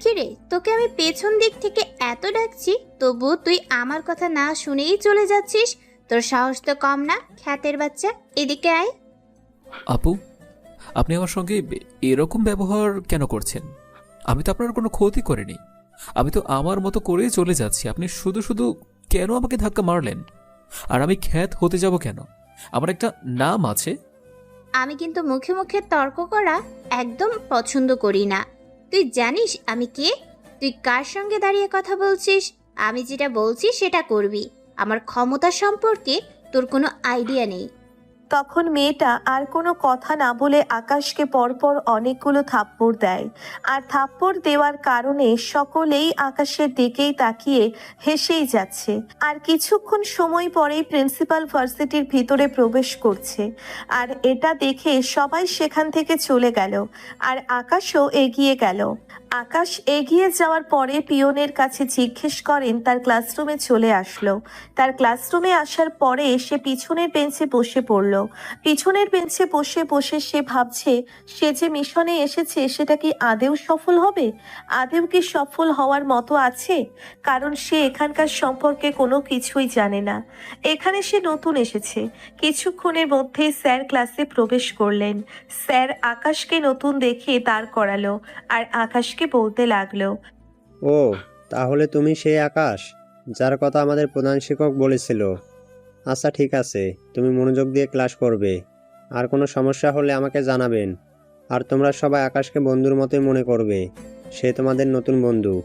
কিরে, তোকে আমি পেছন দিক থেকে এত ডাকছি, তবু তুই আমার কথা না শুনেই চলে যাচ্ছিস। তোর সাহস তো কম না, খ্যাতের বাচ্চা। এদিকে আয়। আপু, আপনি আমার সঙ্গে এরকম ব্যবহার কেন করছেন? আমি তো আপনার কোনো ক্ষতি করিনি। আমি তো আমার মতো করে চলে যাচ্ছি। আপনি শুধু শুধু কেন আমাকে ধাক্কা মারলেন? আর আমি খ্যাত হতে যাব কেন? আমার একটা নাম আছে। আমি কিন্তু মুখে মুখে তর্ক করা একদম পছন্দ করি না। তুই জানিস আমি কে? তুই কার সঙ্গে দাঁড়িয়ে কথা বলছিস? আমি যেটা বলছি সেটা করবি। আমার ক্ষমতা সম্পর্কে তোর কোনো আইডিয়া নেই। তখন মেয়েটা আর কোনো কথা না বলে আকাশকে পরপর অনেকগুলো থাপ্পড় দেয়। আর থাপ্পড় দেওয়ার কারণে সকলেই আকাশের দিকেই তাকিয়ে হেসেই যাচ্ছে। আর কিছুক্ষণ সময় পরেই প্রিন্সিপাল ভার্সিটির ভিতরে প্রবেশ করছে। আর এটা দেখে সবাই সেখান থেকে চলে গেল। আর আকাশও এগিয়ে গেল। আকাশ এগিয়ে যাওয়ার পরে পিয়নের কাছে জিজ্ঞেস করেন তার ক্লাসরুমে চলে আসলো। তার ক্লাসরুমে আসার পরে সে পিছনের বেঞ্চে বসে পড়ল। পিছনের বেঞ্চে বসে বসে সে ভাবছে সে যে মিশনে এসেছে সেটা কি আদেও সফল হবে? আদেও কি সফল হওয়ার মতো আছে? কারণ সে এখানকার সম্পর্কে কোনো কিছুই জানে না। এখানে সে নতুন এসেছে। কিছুক্ষণের মধ্যেই স্যার ক্লাসে প্রবেশ করলেন। স্যার আকাশকে নতুন দেখে দাঁড় করালো আর আকাশকে বলতে লাগলো, ও, তাহলে তুমি সেই আকাশ যার কথা আমাদের প্রধান শিক্ষক বলেছিল। আচ্ছা, ঠিক আছে, তুমি মনোযোগ দিয়ে ক্লাস করবে। আর কোনো সমস্যা হলে আমাকে জানাবেন। আর তোমরা সবাই আকাশকে বন্ধুর মতোই মনে করবে। সে তোমাদের নতুন বন্ধু।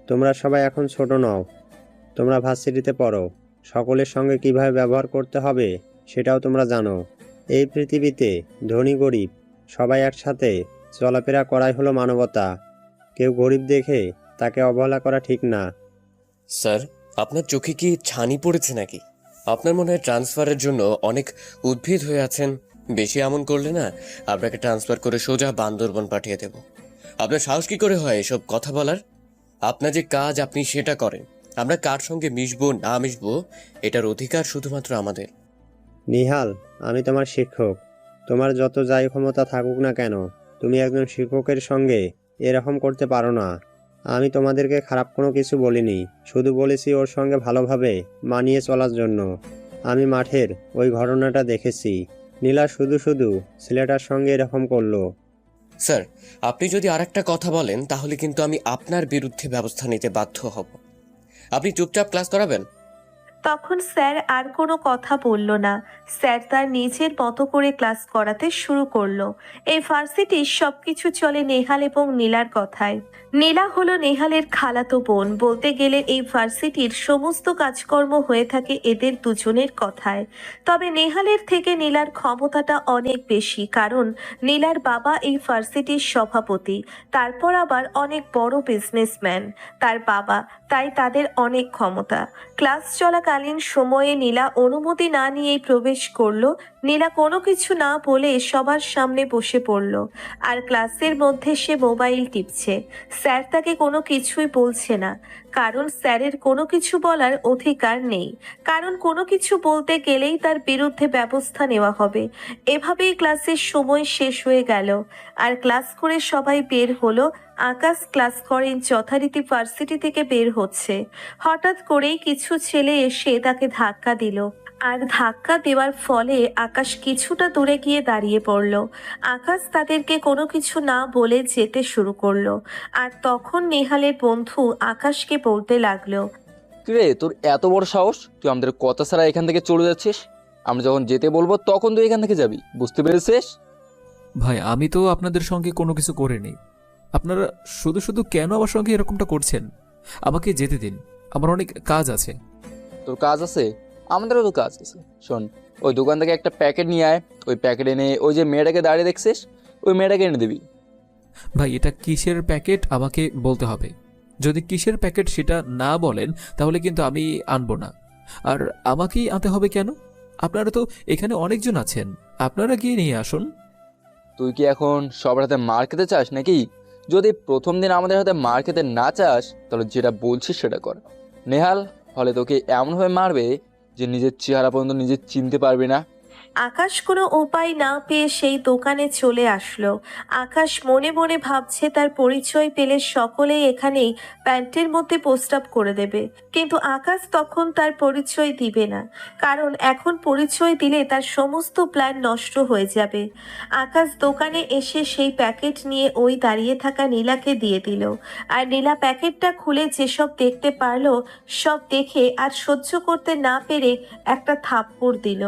তোমরা সবাই এখন ছোট নও, তোমরা ভার্সিটিতে পড়ো। সকলের সঙ্গে কিভাবে ব্যবহার করতে হবে সেটাও তোমরা জানো। এই পৃথিবীতে ধনী গরিব সবাই একসাথে চলাফেরা করাই হলো মানবতা। কেউ গরিব দেখে তাকে অবহেলা করা ঠিক না। স্যার, আপনার চোখে কি ছানি পড়েছে নাকি? আপনার মনে হয় ট্রান্সফারের জন্য অনেক উদ্ভিদ হয়ে আছেন। বেশি এমন করলে না, আপনাকে ট্রান্সফার করে সোজা বান্দরবন পাঠিয়ে দেব। আপনার সাহস কি করে হয় এসব কথা বলার? আপনার যে কাজ আপনি সেটা করেন। আমরা কার সঙ্গে মিশবো না মিশবো এটার অধিকার শুধুমাত্র আমাদের। নিহাল, আমি তোমার শিক্ষক। তোমার যত যাই ক্ষমতা থাকুক না কেন, তুমি একজন শিক্ষকের সঙ্গে এরকম করতে পারো না। আমি তোমাদেরকে খারাপ কোনো কিছু বলিনি, শুধু বলেছি ওর সঙ্গে ভালোভাবে মানিয়ে চলার জন্য। আমি মাঠের ওই ঘটনাটা দেখেছি। নীলা শুধু শুধু ছেলেটার সঙ্গে এরকম করলো। স্যার, আপনি যদি আরেকটা কথা বলেন তাহলে কিন্তু আমি আপনার বিরুদ্ধে ব্যবস্থা নিতে বাধ্য হব। আপনি চুপচাপ ক্লাস করাবেন। তখন স্যার আর কোনো কথা বলল না। স্যার তার নিজের মতো করে ক্লাস করাতে শুরু করলো। এই ভার্সিটির সবকিছু চলে নেহাল এবং নীলার কথায়। নীলা হলো নেহালের খালাতো বোন। বলতে গেলে এই ভার্সিটির সমস্ত কাজকর্ম হয়ে থাকে এদের দুজনের কথায়। তবে নেহালের থেকে নীলার ক্ষমতাটা অনেক বেশি, কারণ নীলার বাবা এই ভার্সিটির সভাপতি, তারপর আবার অনেক বড় বিজনেসম্যান তার বাবা, তাই তাদের অনেক ক্ষমতা। ক্লাস চলাকালীন সময়ে নীলা অনুমতি না নিয়েই প্রবেশ করলো। নীলা কোনো কিছু না বলে সবার সামনে বসে পড়ল। আর ক্লাসের মধ্যে সে মোবাইল টিপছে। স্যার তাকে কোনো কিছুই বলছে না, কারণ স্যারের কোনো কিছু বলার অধিকার নেই। কারণ কোনো কিছু বলতে গেলেই তার বিরুদ্ধে ব্যবস্থা নেওয়া হবে। এভাবেই ক্লাসের সময় শেষ হয়ে গেল। আর ক্লাস করে সবাই বের হলো। আকাশ ক্লাস করেন যথারীতি ভার্সিটি থেকে বের হচ্ছে। হঠাৎ করেই কিছু ছেলে এসে তাকে ধাক্কা দিল। আর ধাক্কা দেওয়ার ফলে আকাশ কিছুটা দূরে গিয়ে দাঁড়িয়ে পড়ল। আকাশ তাদেরকে কোনো কিছু না বলে যেতে শুরু করলো। আর তখন নেহালের বন্ধু আকাশকে বলতে লাগলো, কিরে, তোর এত বড় সাহস? তুই আমাদের কথা ছাড়া এখান থেকে চলে যাচ্ছিস? আমরা যখন যেতে বলবো তখন তুই এখান থেকে যাবি, বুঝতে পেরেছিস? ভাই, আমি তো আপনাদের সঙ্গে কোনো কিছু করিনি। আপনারা শুধু শুধু কেন আমার সঙ্গে এরকমটা করছেন? আমাকে যেতে দিন, আমার অনেক কাজ আছে। তোর কাজ আছে? আমাদেরও তো কাজ আছে। শোন, ওই দোকান থেকে একটা প্যাকেট নিয়ে আয়। ওই প্যাকেট এনে ওই যে মেয়েটাকে দাঁড়িয়ে দেখছিস, ওই মেয়েটাকে এনে দিবি। ভাই, এটা কিসের প্যাকেট আমাকে বলতে হবে। যদি কিসের প্যাকেট সেটা না বলেন তাহলে কিন্তু আমি আনবো না। আর আমাকেই আনতে হবে কেন? আপনারা তো এখানে অনেকজন আছেন, আপনারা গিয়ে নিয়ে আসুন। তুই কি এখন সবার হাতে মার খেতে চাস নাকি? যদি প্রথম দিন আমাদের হাতে মার খেতে না চাস তাহলে যেটা বলছিস সেটা কর। নেহাল হলে তোকে এমনভাবে মারবে যে নিজের চেহারা পর্যন্ত নিজে চিনতে পারবি না। আকাশ কোনো উপায় না পেয়ে সেই দোকানে চলে আসলো। আকাশ মনে মনে ভাবছে তার পরিচয় পেলে সকলেই এখানেই প্যান্টের মধ্যে পোস্ট আপ করে দেবে, কিন্তু আকাশ তখন তার পরিচয় দিবে না, কারণ এখন পরিচয় দিলে তার সমস্ত প্ল্যান নষ্ট হয়ে যাবে। আকাশ দোকানে এসে সেই প্যাকেট নিয়ে ওই দাঁড়িয়ে থাকা নীলাকে দিয়ে দিল, আর নীলা প্যাকেটটা খুলে যেসব দেখতে পারলো সব দেখে আর সহ্য করতে না পেরে একটা থাপ্পড় দিল।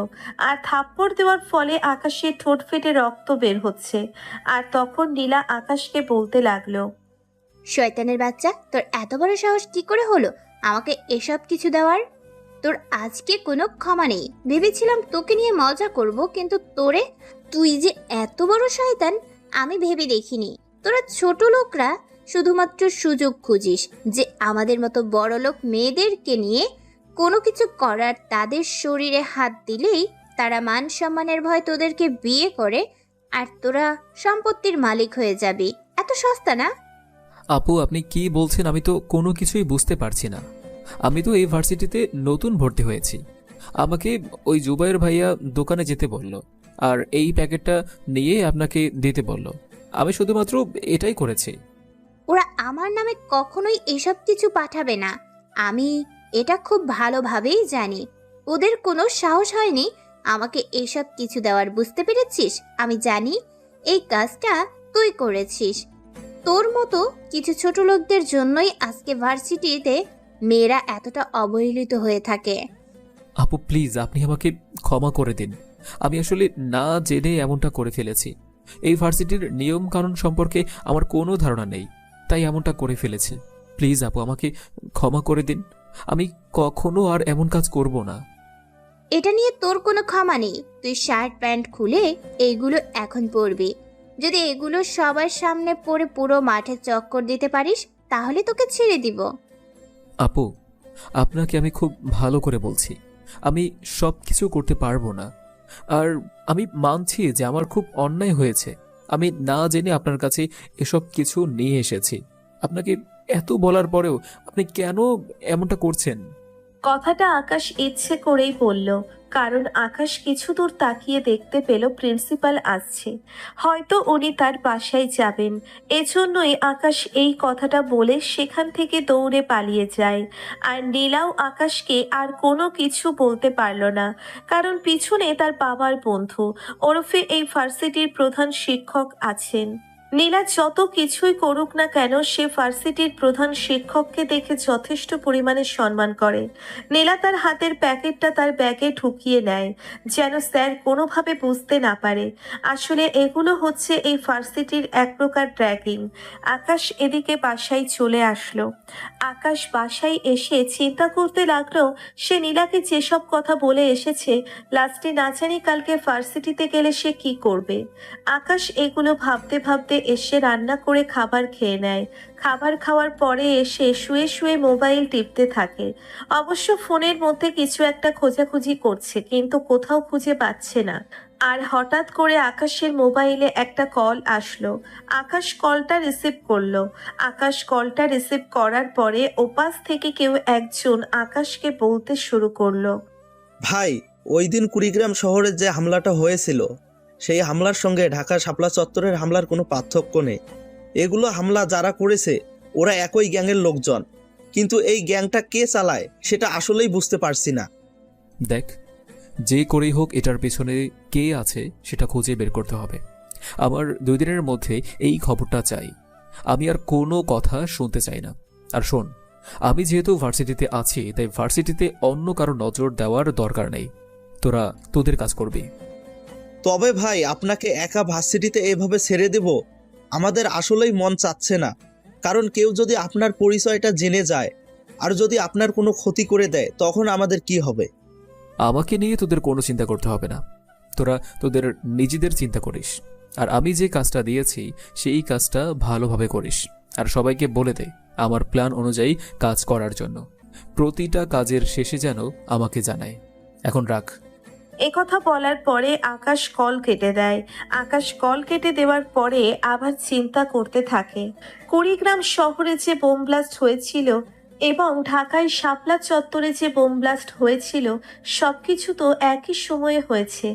আর থাপ্পড় দেওয়ার ফলে আকাশের ঠোঁট ফেটে রক্ত বের হচ্ছে। আর তখন নীলা আকাশকে বলতে লাগলো, শয়তানের বাচ্চা, তোর এত বড় সাহস কি করে হলো আমাকে এসব কিছু দেওয়ার? তোর আজকে কোনো ক্ষমা নেই। ভেবেছিলাম তোকে নিয়ে মজা করব, কিন্তু তুই যে এত বড় শয়তান আমি ভেবে দেখিনি। তোরা ছোট লোকরা শুধুমাত্র সুযোগ খুঁজিস যে আমাদের মতো বড় লোক মেয়েদেরকে নিয়ে কোনো কিছু করার। তাদের শরীরে হাত দিলেই তারা মান সম্মানের ভয় তোদেরকে বিয়ে করে, আর তোরা সম্পত্তির মালিক হয়ে যাবি। এত সস্তা না? আপু, আপনি কি বলছেন আমি তো কোনো কিছুই বুঝতে পারছি না। আমি তো এই ভার্সিটিতে নতুন ভর্তি হয়েছি। আমাকে ওই জুবাইর ভাইয়া দোকানে যেতে বলল, আর এই প্যাকেটটা নিয়ে আপনাকে দিতে বলল। আমি শুধুমাত্র এটাই করেছি। ওরা আমার নামে কখনোই এসব কিছু পাঠাবে না। আমি এটা খুব ভালোভাবেই জানি। ওদের কোনো সাহস হয়নি আমাকে এসব কিছু দেওয়ার, বুঝতে পেরেছিস? আমি জানি এই কাজটা তুই করেছিস। তোর মতো কিছু ছোট লোকদের জন্যই আজকে ভার্সিটিতে মেয়েরা এতটা অবহেলিত হয়ে থাকে। আপু প্লিজ, আপনি আমাকে ক্ষমা করে দিন। আমি আসলে না জেনে এমনটা করে ফেলেছি। এই ভার্সিটির নিয়ম কানুন সম্পর্কে আমার কোনো ধারণা নেই, তাই এমনটা করে ফেলেছি। প্লিজ আপু, আমাকে ক্ষমা করে দিন। আমি কখনো আর এমন কাজ করব না। এটা নিয়ে তোর কোনো ক্ষমা নেই। তুই শার্ট প্যান্ট খুলে এইগুলো এখন পরবি। যদি এগুলো সবার সামনে পরে পুরো মাঠে চক্কর দিতে পারিস তাহলে তোকে ছেড়ে দিব। আপু, আপনাকে আমি খুব ভালো করে বলছি, আমি সব কিছু করতে পারবো না। আর আমি মানছি যে আমার খুব অন্যায় হয়েছে। আমি না জেনে আপনার কাছে এসব কিছু নিয়ে এসেছি। আপনাকে এত বলার পরেও আপনি কেন এমনটা করছেন? কথাটা আকাশ ইচ্ছে করেই বলল, কারণ আকাশ কিছু দূর তাকিয়ে দেখতে পেল প্রিন্সিপাল আসছে। হয়তো উনি তার বাসায় যাবেন, এজন্যই আকাশ এই কথাটা বলে সেখান থেকে দৌড়ে পালিয়ে যায়। আর নীলাও আকাশকে আর কোনো কিছু বলতে পারল না, কারণ পিছনে তার বাবার বন্ধু ওরফে এই ভার্সিটির প্রধান শিক্ষক আছেন। নীলা যত কিছুই করুক না কেন, সে ভার্সিটির প্রধান শিক্ষককে দেখে যথেষ্ট পরিমাণে সম্মান করে। নীলা তার হাতের প্যাকেটটা তার ব্যাগে ঢুকিয়ে নেয়, যেন স্যার কোনোভাবে বুঝতে না পারে। আসলে এগুলো হচ্ছে এই ভার্সিটির এক প্রকার র্যাগিং। আকাশ এদিকে বাসায় চলে আসলো। আকাশ বাসায় এসে চিন্তা করতে লাগলো, সে নীলাকে যেসব কথা বলে এসেছে, লাস্টে না জানি কালকে ভার্সিটিতে গেলে সে কি করবে। আকাশ এগুলো ভাবতে ভাবতে এসে রান্না করে খাবার খেয়ে নেয়। খাবার খাওয়ার পরে এসে শুয়ে শুয়ে মোবাইল টিপতে থাকে। অবশ্য ফোনের মধ্যে কিছু একটা খোঁজাখুঁজি করছে, কিন্তু কোথাও খুঁজে পাচ্ছে না। আর হঠাৎ করে আকাশের মোবাইলে একটা কল আসলো। আকাশ কলটা রিসিভ করলো। আকাশ কলটা রিসিভ করার পরে ওপাশ থেকে কেউ একজন আকাশকে বলতে শুরু করলো, ভাই, ওই দিন কুড়িগ্রাম শহরে যে হামলাটা হয়েছিল, সেই হামলার সঙ্গে ঢাকা শাপলা চত্বরের হামলার কোনো পার্থক্য নেই। এগুলো হামলা যারা করেছে ওরা একই গ্যাংয়ের লোকজন, কিন্তু এই গ্যাংটা কে চালায় সেটা আসলেই বুঝতে পারছি না। দেখ, যে করেই হোক এটার পেছনে কে আছে সেটা খুঁজে বের করতে হবে। আমার 2 দিনের মধ্যে এই খবরটা চাই। আমি আর কোনো কথা শুনতে চাই না। আর শোন, আমি যেহেতু ভার্সিটিতে আছি, তাই ভার্সিটিতে অন্য কারো নজর দেওয়ার দরকার নেই। তোরা তোদের কাজ করবি। তবে ভাই, আপনাকে একা ভার্সিটিতে এভাবে ছেড়ে দেব আমাদের আসলেই মন চাচ্ছে না। কারণ কেউ যদি আপনার পরিচয়টা জেনে যায় আর যদি আপনার কোনো ক্ষতি করে দেয়, তখন আমাদের কি হবে? আমাকে নিয়ে তোদের কোনো চিন্তা করতে হবে না। তোরা তোদের নিজেদের চিন্তা করিস। আর আমি যে কাজটা দিয়েছি সেই কাজটা ভালোভাবে করিস। আর সবাইকে বলে দে আমার প্ল্যান অনুযায়ী কাজ করার জন্য। প্রতিটা কাজের শেষে যেন আমাকে জানায়। এখন রাখ। একথা বলার পরে আকাশ কল কেটে দেয়। আকাশ কল কেটে দেওয়ার পরে আবার চিন্তা করতে থাকে। কুড়িগ্রাম শহরে যে বোম ব্লাস্ট হয়েছিল এবং ঢাকায় শাপলা চত্বরে যে বোম ব্লাস্ট হয়েছিল সবকিছু তো একই সময়ে হয়েছে,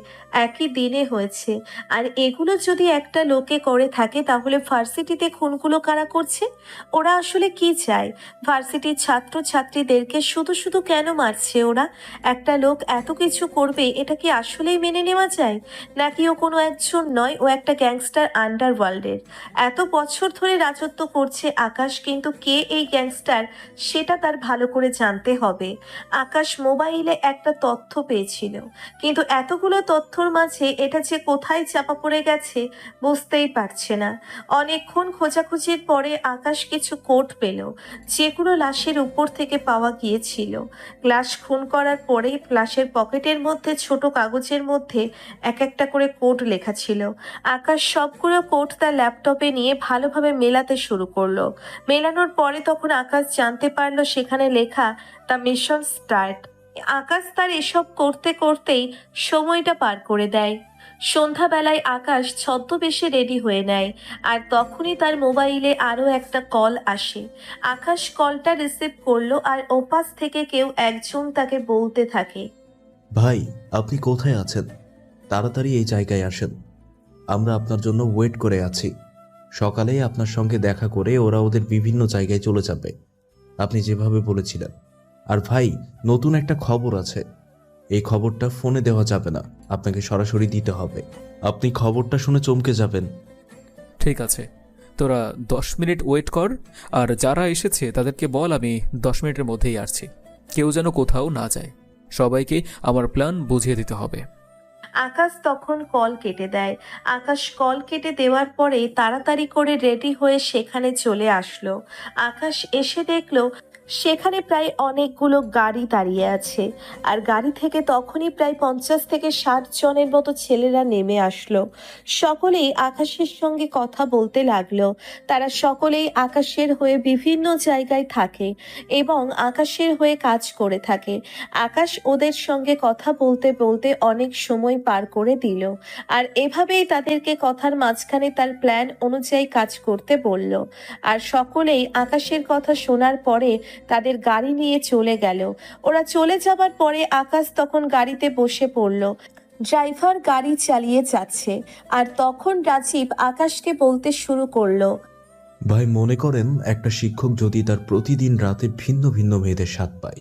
একই দিনে হয়েছে। আর এগুলো যদি একটা লোকে করে থাকে তাহলে ভার্সিটিতে খুনগুলো কারা করছে? ওরা আসলে কি চায়? ভার্সিটির ছাত্রছাত্রীদেরকে শুধু শুধু কেন মারছে ওরা? একটা লোক এত কিছু করবে এটা কি আসলেই মেনে নেওয়া যায়? নাকি ও কোনো একজন নয়, ও একটা গ্যাংস্টার আন্ডারওয়ার্ল্ডের। এত বছর ধরে রাজত্ব করছে আকাশ, কিন্তু কে এই গ্যাংস্টার সেটা তার ভালো করে জানতে হবে। আকাশ মোবাইলে একটা তথ্য পেয়েছিল, কিন্তু এতগুলো তথ্যর মাঝে এটা যে কোথায় চাপা পড়ে গেছে বুঝতেই পারছে না। অনেকক্ষণ খোঁজাখুঁজির পরে আকাশ কিছু কোট পেল, যেগুলো লাশের উপর থেকে পাওয়া গিয়েছিল। লাশ খুন করার পরে লাশের পকেটের মধ্যে ছোট কাগজের মধ্যে এক একটা করে কোড লেখা ছিল। আকাশ সবগুলো কোড তার ল্যাপটপে নিয়ে ভালোভাবে মেলাতে শুরু করলো। মেলানোর পরে তখন আকাশ জানতে পারলো সেখানে লেখা দ্য মিশন স্টার্ট। আকাশ তার এসব করতে করতেই সময়টা পার করে দেয়। সন্ধ্যাবেলায় আকাশ ছদ্মবেশে রেডি হয়ে নেয়, আর তখনই তার মোবাইলে আরও একটা কল আসে। আকাশ কলটা রিসিভ করলো, আর ওপাশ থেকে কেউ একজন তাকে বলতে থাকে, ভাই, আপনি কোথায় আছেন? তাড়াতাড়ি এই জায়গায় আসেন। আমরা আপনার জন্য ওয়েট করে আছি। সকালেই আপনার সঙ্গে দেখা করে ওরা ওদের বিভিন্ন জায়গায় চলে যাবে, আপনি যেভাবে বলেছিলেন। আর ভাই, নতুন একটা খবর আছে। এই খবরটা ফোনে দেওয়া যাবে না, আপনাকে সরাসরি দিতে হবে। আপনি খবরটা শুনে চমকে যাবেন। ঠিক আছে, তোরা 10 মিনিট ওয়েট কর, আর যারা এসেছে তাদেরকে বল আমি 10 মিনিটের মধ্যেই আসছি। কেউ যেন কোথাও না যায়, সবাইকে আমার প্ল্যান বুঝিয়ে দিতে হবে। আকাশ তখন কল কেটে দেয়। আকাশ কল কেটে দেওয়ার পরে তাড়াতাড়ি করে রেডি হয়ে সেখানে চলে আসলো। আকাশ এসে দেখলো সেখানে প্রায় অনেকগুলো গাড়ি দাঁড়িয়ে আছে, আর গাড়ি থেকে তখনই প্রায় 50 থেকে 60 জনের মতো ছেলেরা নেমে আসলো। সকলেই আকাশের সঙ্গে কথা বলতে লাগলো। তারা সকলেই আকাশের হয়ে বিভিন্ন জায়গায় থাকে এবং আকাশের হয়ে কাজ করে থাকে। আকাশ ওদের সঙ্গে কথা বলতে বলতে অনেক সময় পার করে দিল, আর এভাবেই তাদেরকে কথার মাঝখানে তার প্ল্যান অনুযায়ী কাজ করতে বলল। আর সকলেই আকাশের কথা শোনার পরে তাদের গাড়ি নিয়ে চলে গেল। ওরা চলে যাবার পরে আকাশ তখন গাড়িতে বসে পড়ল। ড্রাইভার গাড়ি চালিয়ে যাচ্ছে, আর তখন রাজীব আকাশকে বলতে শুরু করলো, ভাই, মনে করেন একটা শিক্ষক যদি তার প্রতিদিন রাতে ভিন্ন ভিন্ন মেয়েদের স্বাদ পায়,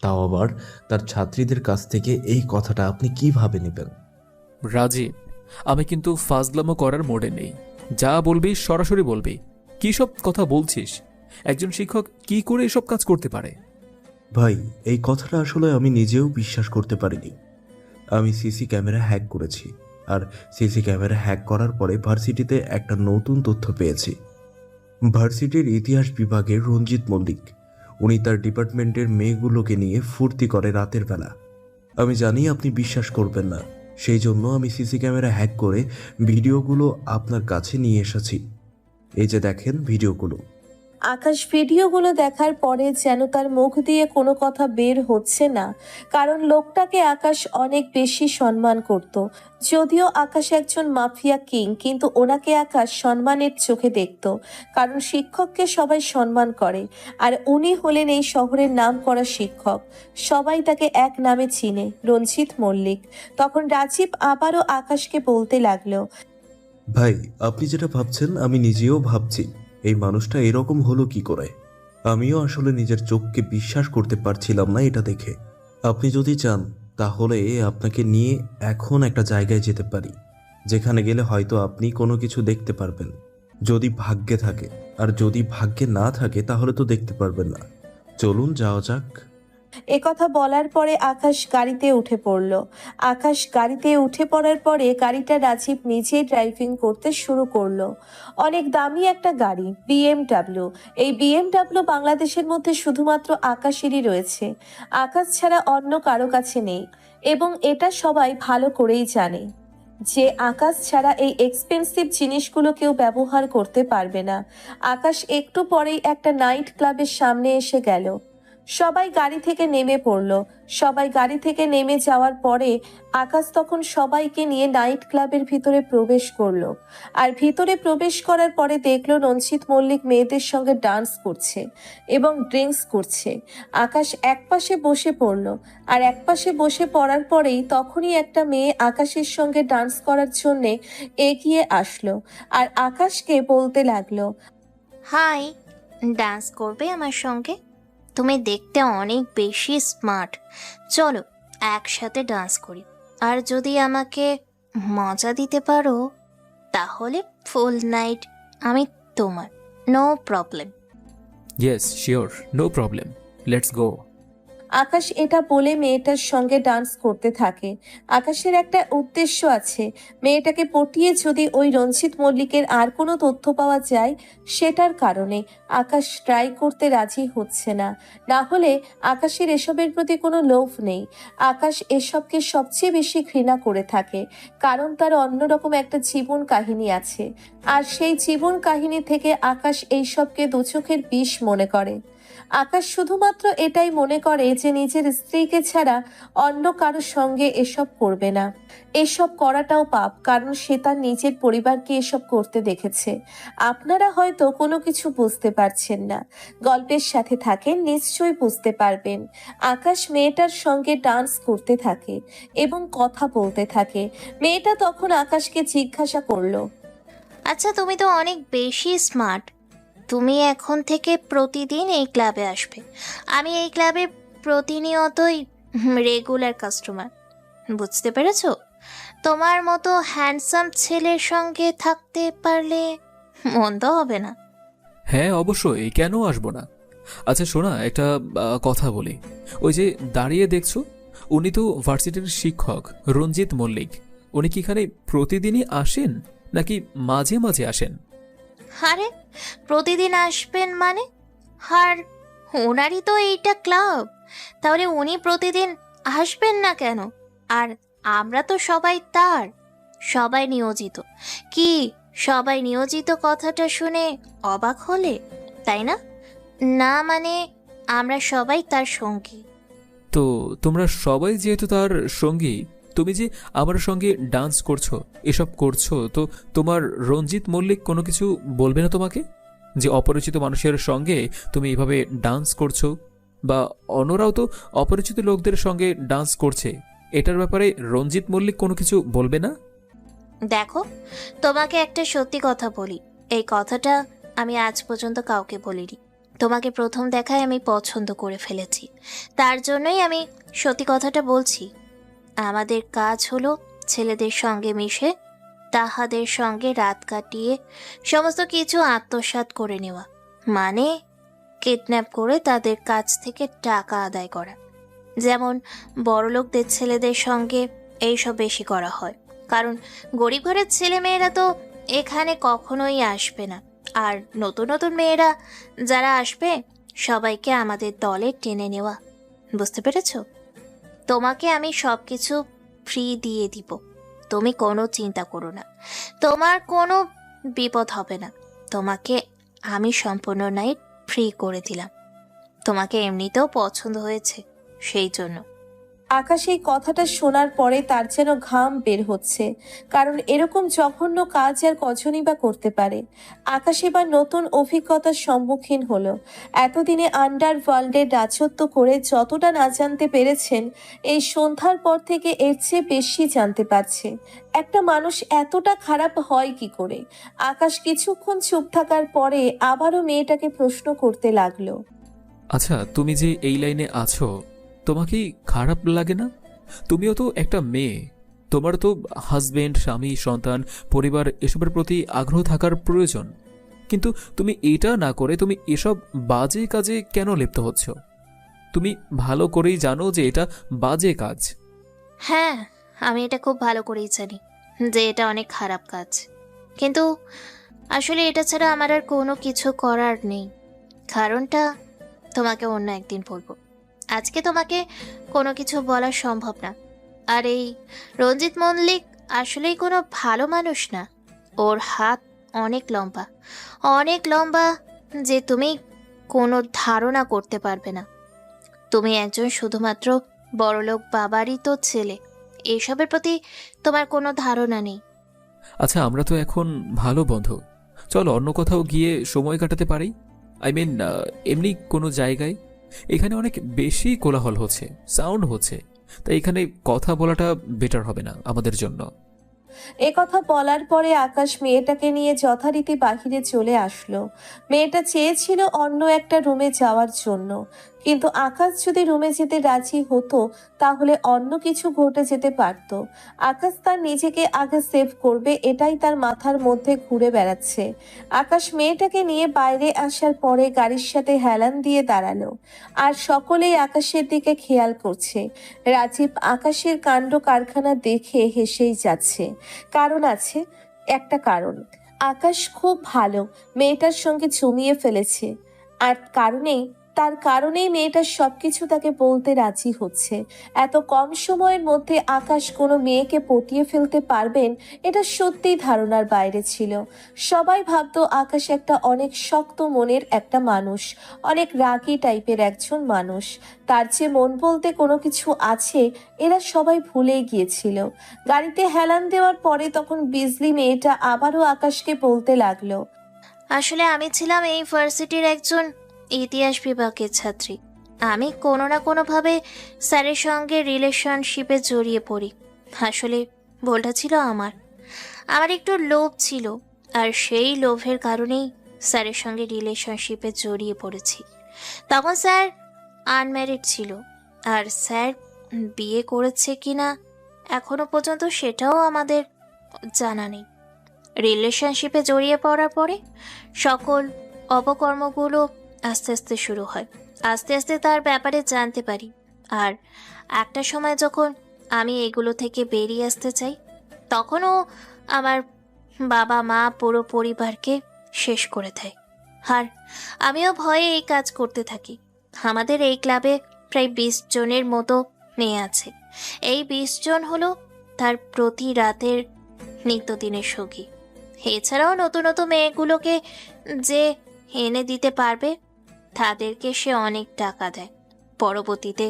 তাও আবার তার ছাত্রীদের কাছ থেকে, এই কথাটা আপনি কিভাবে নেবেন? রাজীব, আমি কিন্তু ফাজলামো করার মোড়ে নেই। যা বলবি সরাসরি বলবি। কী সব কথা বলছিস? একজন শিক্ষক কি করে এসব কাজ করতে পারে? ভাই, এই কথাটা আসলে আমি নিজেও বিশ্বাস করতে পারিনি। আমি সিসি ক্যামেরা হ্যাক করেছি, আর সিসি ক্যামেরা হ্যাক করার পরে ভার্সিটিতে একটা নতুন তথ্য পেয়েছি। ভার্সিটির ইতিহাস বিভাগের রঞ্জিত মল্লিক, উনি তার ডিপার্টমেন্টের মেয়েগুলোকে নিয়ে ফুর্তি করে রাতের বেলা। আমি জানি আপনি বিশ্বাস করবেন না, সেই জন্য আমি সিসি ক্যামেরা হ্যাক করে ভিডিওগুলো আপনার কাছে নিয়ে এসেছি। এই যে দেখেন ভিডিওগুলো। আকাশ ভিডিওগুলো দেখার পরে যেন তার মুখ দিয়ে কোনো কথা বের হচ্ছে না, কারণ লোকটাকে আকাশ অনেক বেশি সম্মান করত। যদিও আকাশ একজন মাফিয়া কিং, কিন্তু ওনাকে আকাশ সম্মানের চোখে দেখত, কারণ শিক্ষককে সবাই সম্মান করে, আর উনি হলেন এই শহরের নাম করা শিক্ষক। সবাই তাকে এক নামে চিনে, রঞ্জিত মল্লিক। তখন রাজীব আবারও আকাশকে বলতে লাগলো, ভাই, আপনি যেটা ভাবছেন আমি নিজেও ভাবছি, এই মানুষটা এরকম হলো কি করে। আমিও আসলে নিজের চোখকে বিশ্বাস করতে পারছিলাম না এটা দেখে। আপনি যদি চান তাহলে আপনাকে নিয়ে এখন একটা জায়গায় যেতে পারি, যেখানে গেলে হয়তো আপনি কোনো কিছু দেখতে পারবেন, যদি ভাগ্যে থাকে। আর যদি ভাগ্যে না থাকে তাহলে তো দেখতে পারবেন না। চলুন যাওয়া যাক। একথা বলার পরে আকাশ গাড়িতে উঠে পড়ল। আকাশ গাড়িতে উঠে পড়ার পরে গাড়িটা রাজীব নিজেই ড্রাইভিং করতে শুরু করলো। অনেক দামি একটা গাড়ি, বিএমডাব্লিউ। এই বিএমডাব্লিউ বাংলাদেশের মধ্যে শুধুমাত্র আকাশেরই রয়েছে, আকাশ ছাড়া অন্য কারো কাছে নেই, এবং এটা সবাই ভালো করেই জানে যে আকাশ ছাড়া এই এক্সপেন্সিভ জিনিসগুলো কেউ ব্যবহার করতে পারবে না। আকাশ একটু পরেই একটা নাইট ক্লাবের সামনে এসে গেল। সবাই গাড়ি থেকে নেমে পড়ল। সবাই গাড়ি থেকে নেমে যাওয়ার পরে আকাশ তখন সবাইকে নিয়ে নাইট ক্লাবের ভিতরে প্রবেশ করলো। আর ভিতরে প্রবেশ করার পরে দেখলো রঞ্জিত মল্লিক মেয়েদের সঙ্গে ডান্স করছে এবং ড্রিঙ্কস করছে। আকাশ একপাশে বসে পড়ল, আর একপাশে বসে পড়ার পরেই তখনই একটা মেয়ে আকাশের সঙ্গে ডান্স করার জন্যে এগিয়ে আসলো আর আকাশকে বলতে লাগলো, হাই, ডান্স করবে আমার সঙ্গে? তুমি দেখতে অনেক বেশি স্মার্ট, চলো একসাথে ডান্স করি। আর যদি আমাকে মজা দিতে পারো তাহলে ফুল নাইট আমি তোমার, no problem. Yes sure, no problem, let's go. Akash এটা বলে মেয়েটার সঙ্গে ডান্স করতে থাকে। আকাশের একটা উদ্দেশ্য আছে, মেয়েটাকে পটিয়ে যদি ওই রঞ্জিত মল্লিকের আর কোনো তথ্য পাওয়া যায় সেটার কারণে আকাশ ট্রাই করতে রাজি হচ্ছে না। না হলে আকাশের এসবের প্রতি কোনো লোভ নেই। আকাশ এসবকে সবচেয়ে বেশি ঘৃণা করে থাকে, কারণ তার অন্যরকম একটা জীবন কাহিনী আছে। আর সেই জীবন কাহিনী থেকে আকাশ এইসবকে দুচোখের বিষ মনে করে। আকাশ শুধুমাত্র এটাই মনে করে যে নিজের স্ত্রীকে ছাড়া অন্য কারোর সঙ্গে এসব করবে না। এসব করাটাও পাপ, কারণ সে তার নিজের পরিবারকে এসব করতে দেখেছে। আপনারা হয়তো কোনো কিছু বুঝতে পারছেন না, গল্পের সাথে থাকেন, নিশ্চয়ই বুঝতে পারবেন। আকাশ মেয়েটার সঙ্গে ডান্স করতে থাকে এবং কথা বলতে থাকে। মেয়েটা তখন আকাশকে জিজ্ঞাসা করলো, আচ্ছা, তুমি তো অনেক বেশি স্মার্ট, তুমি এখন থেকে প্রতিদিন এই ক্লাবে আসবে। আমি এই ক্লাবে প্রতিনিয়তই রেগুলার কাস্টমার, বুঝতে পেরেছো? তোমার মতো হ্যান্ডসাম ছেলের সঙ্গে থাকতে পারলে মন্দ হবে না। হ্যাঁ অবশ্যই, কেন আসবো না। আচ্ছা শোনা, একটা কথা বলি। ওই যে দাঁড়িয়ে দেখছো, উনি তো ভার্সিটির শিক্ষক রঞ্জিত মল্লিক। উনি কি এখানে প্রতিদিনই আসেন নাকি মাঝে মাঝে আসেন? আরে প্রতিদিন আসবেন মানে? আর ওনারই তো এইটা ক্লাব, তাহলে উনি প্রতিদিন আসবেন না কেন? আর আমরা তো সবাই তার, সবাই নিয়োজিত। কি সবাই নিয়োজিত কথাটা শুনে অবাক হলে, তাই না? না মানে আমরা সবাই তার সঙ্গী। তো তোমরা সবাই যেহেতু তার সঙ্গী, তুমি যে আমার সঙ্গে ডান্স করছো, এসব করছো, তো তোমার রঞ্জিত মল্লিক কোনো কিছু বলবে না তোমাকে? যে অপরিচিত মানুষের সঙ্গে তুমি এইভাবে ডান্স করছো, বা অন্যরাও তো অপরিচিত লোকদের সঙ্গে ডান্স করছে, এটার ব্যাপারে রঞ্জিত মল্লিক কোনো কিছু বলবে না? দেখো, তোমাকে একটা সত্যি কথা বলি, এই কথাটা আমি আজ পর্যন্ত কাউকে বলিনি। তোমাকে প্রথম দেখায় আমি পছন্দ করে ফেলেছি, তার জন্যই আমি সত্যি কথাটা বলছি। আমাদের কাজ হলো ছেলেদের সঙ্গে মিশে তাহাদের সঙ্গে রাত কাটিয়ে সমস্ত কিছু আত্মসাৎ করে নেওয়া, মানে কিডন্যাপ করে তাদের কাছ থেকে টাকা আদায় করা। যেমন বড়লোকদের ছেলেদের সঙ্গে এইসব বেশি করা হয়, কারণ গরিব ঘরের ছেলেমেয়েরা তো এখানে কখনোই আসবে না। আর নতুন নতুন মেয়েরা যারা আসবে সবাইকে আমাদের দলে টেনে নেওয়া, বুঝতে পেরেছো? তোমাকে আমি সব কিছু ফ্রি দিয়ে দিব, তুমি কোনো চিন্তা করো না, তোমার কোনো বিপদ হবে না। তোমাকে আমি সম্পূর্ণ নাইট ফ্রি করে দিলাম, তোমাকে এমনিতেও পছন্দ হয়েছে সেই জন্য। আকাশ এই কথাটা শোনার পরে তার যেন ঘাম বের হচ্ছে, কারণ এরকম জঘন্য কাজ আর কজনই বা করতে পারে। আকাশ এবার নতুন অভিজ্ঞতার সম্মুখীন হলো। এতদিনে আন্ডারওয়ার্ল্ডের রাজত্ব করে যতটা না জানতে পেরেছেন, এই সন্ধ্যার পর থেকে এর চেয়ে বেশি জানতে পারছে। একটা মানুষ এতটা খারাপ হয় কি করে? আকাশ কিছুক্ষণ চুপ থাকার পরে আবারও মেয়েটাকে প্রশ্ন করতে লাগলো, আচ্ছা তুমি যে এই লাইনে আছো, তোমার কি খারাপ লাগে না? তুমিও তো একটা মেয়ে, তোমার তো হাজবেন্ড, স্বামী, সন্তান, পরিবার এসবের প্রতি আগ্রহ থাকার প্রয়োজন। কিন্তু তুমি এটা না করে তুমি এসব বাজে কাজে কেন লিপ্ত হচ্ছ? তুমি ভালো করেই জানো যে এটা বাজে কাজ। হ্যাঁ, আমি এটা খুব ভালো করেই জানি যে এটা অনেক খারাপ কাজ, কিন্তু আসলে এটা ছাড়া আমার আর কোনো কিছু করার নেই। কারণটা তোমাকে অন্য একদিন বলবো, আজকে তোমাকে কোনো কিছু বলা সম্ভব না। আর এই রঞ্জিত মল্লিক আসলেই কোনো ভালো মানুষ না, ওর হাত অনেক লম্বা, অনেক লম্বা, যে তুমি কোনো ধারণা করতে পারবে না। তুমি একজন শুধুমাত্র বড়লোক বাবারই তো ছেলে, এইসবের প্রতি তোমার কোনো ধারণা নেই। আচ্ছা, আমরা তো এখন ভালো বন্ধু, চলো অন্য কোথাও গিয়ে সময় কাটাতে পারি। আই মিন, এমনি কোনো জায়গায়। এখানে অনেক বেশি কোলাহল হচ্ছে, সাউন্ড হচ্ছে, তাই এখানে কথা বলাটা বেটার হবে না আমাদের জন্য। এ কথা বলার পরে আকাশ মেয়েটাকে নিয়ে যথারীতি বাহিরে চলে আসলো। মেয়েটা চেয়েছিল অন্য একটা রুমে যাওয়ার জন্য, কিন্তু আকাশ যদি রুমে যেতে রাজি হতো তাহলে অন্য কিছু ঘটে যেতে পারত। আকাশ তার নিজেকে আগে সেভ করবে এটাই তার মাথার মধ্যে ঘুরে বেড়াচ্ছে। আকাশ মেয়েটাকে নিয়ে বাইরে আসার পরে গাড়ির সাথে হেলান দিয়ে দাঁড়ালো, আর সকলেই আকাশের দিকে খেয়াল করছে। রাজীব আকাশের কাণ্ড কারখানা দেখে হেসেই যাচ্ছে। কারণ আছে, একটা কারণ, আকাশ খুব ভালো মেয়েটার সঙ্গে জমিয়ে ফেলেছে, আর তার কারণেই মেয়েটার সবকিছু তাকে বলতে রাজি হচ্ছে। এত কম সময়ের মধ্যে আকাশ কোনো মেয়েকে পটিয়ে ফেলতে পারবেন এটা সত্যিই ধারণার বাইরে ছিল। সবাই ভাবতো আকাশ একটা অনেক শক্ত মনের একটা মানুষ, অনেক রাগী টাইপের একজন মানুষ। তার যে মন বলতে কোনো কিছু আছে এরা সবাই ভুলেই গিয়েছিল। গাড়িতে হেলান দেওয়ার পরে তখন বিজলি মেয়েটা আবারও আকাশকে বলতে লাগলো, আসলে আমি ছিলাম এই ভার্সিটির একজন ইতিহাস বিভাগের ছাত্রী। আমি কোনো না কোনোভাবে স্যারের সঙ্গে রিলেশনশিপে জড়িয়ে পড়ি। আসলে ভুলটা ছিল আমার একটু লোভ ছিল, আর সেই লোভের কারণেই স্যারের সঙ্গে রিলেশনশিপে জড়িয়ে পড়েছি। তখন স্যার আনম্যারিড ছিল, আর স্যার বিয়ে করেছে কিনা এখনো পর্যন্ত সেটাও আমাদের জানা নেই। রিলেশনশিপে জড়িয়ে পড়ার পরে সকল অপকর্মগুলো আস্তে আস্তে শুরু হয়। আস্তে আস্তে তার ব্যাপারে জানতে পারি, আর একটা সময় যখন আমি এগুলো থেকে বেরিয়ে আসতে চাই তখনও আমার বাবা মা পুরো পরিবারকে শেষ করে দেয়। আর আমিও ভয়ে এই কাজ করতে থাকি। আমাদের এই ক্লাবে প্রায় 20 জনের মতো মেয়ে আছে। এই 20 জন হলো তার প্রতি রাতের নিত্যদিনের সঙ্গী। এছাড়াও নতুন নতুন মেয়েগুলোকে যে এনে দিতে পারবে তাদেরকে সে অনেক টাকা দেয়। পরবর্তীতে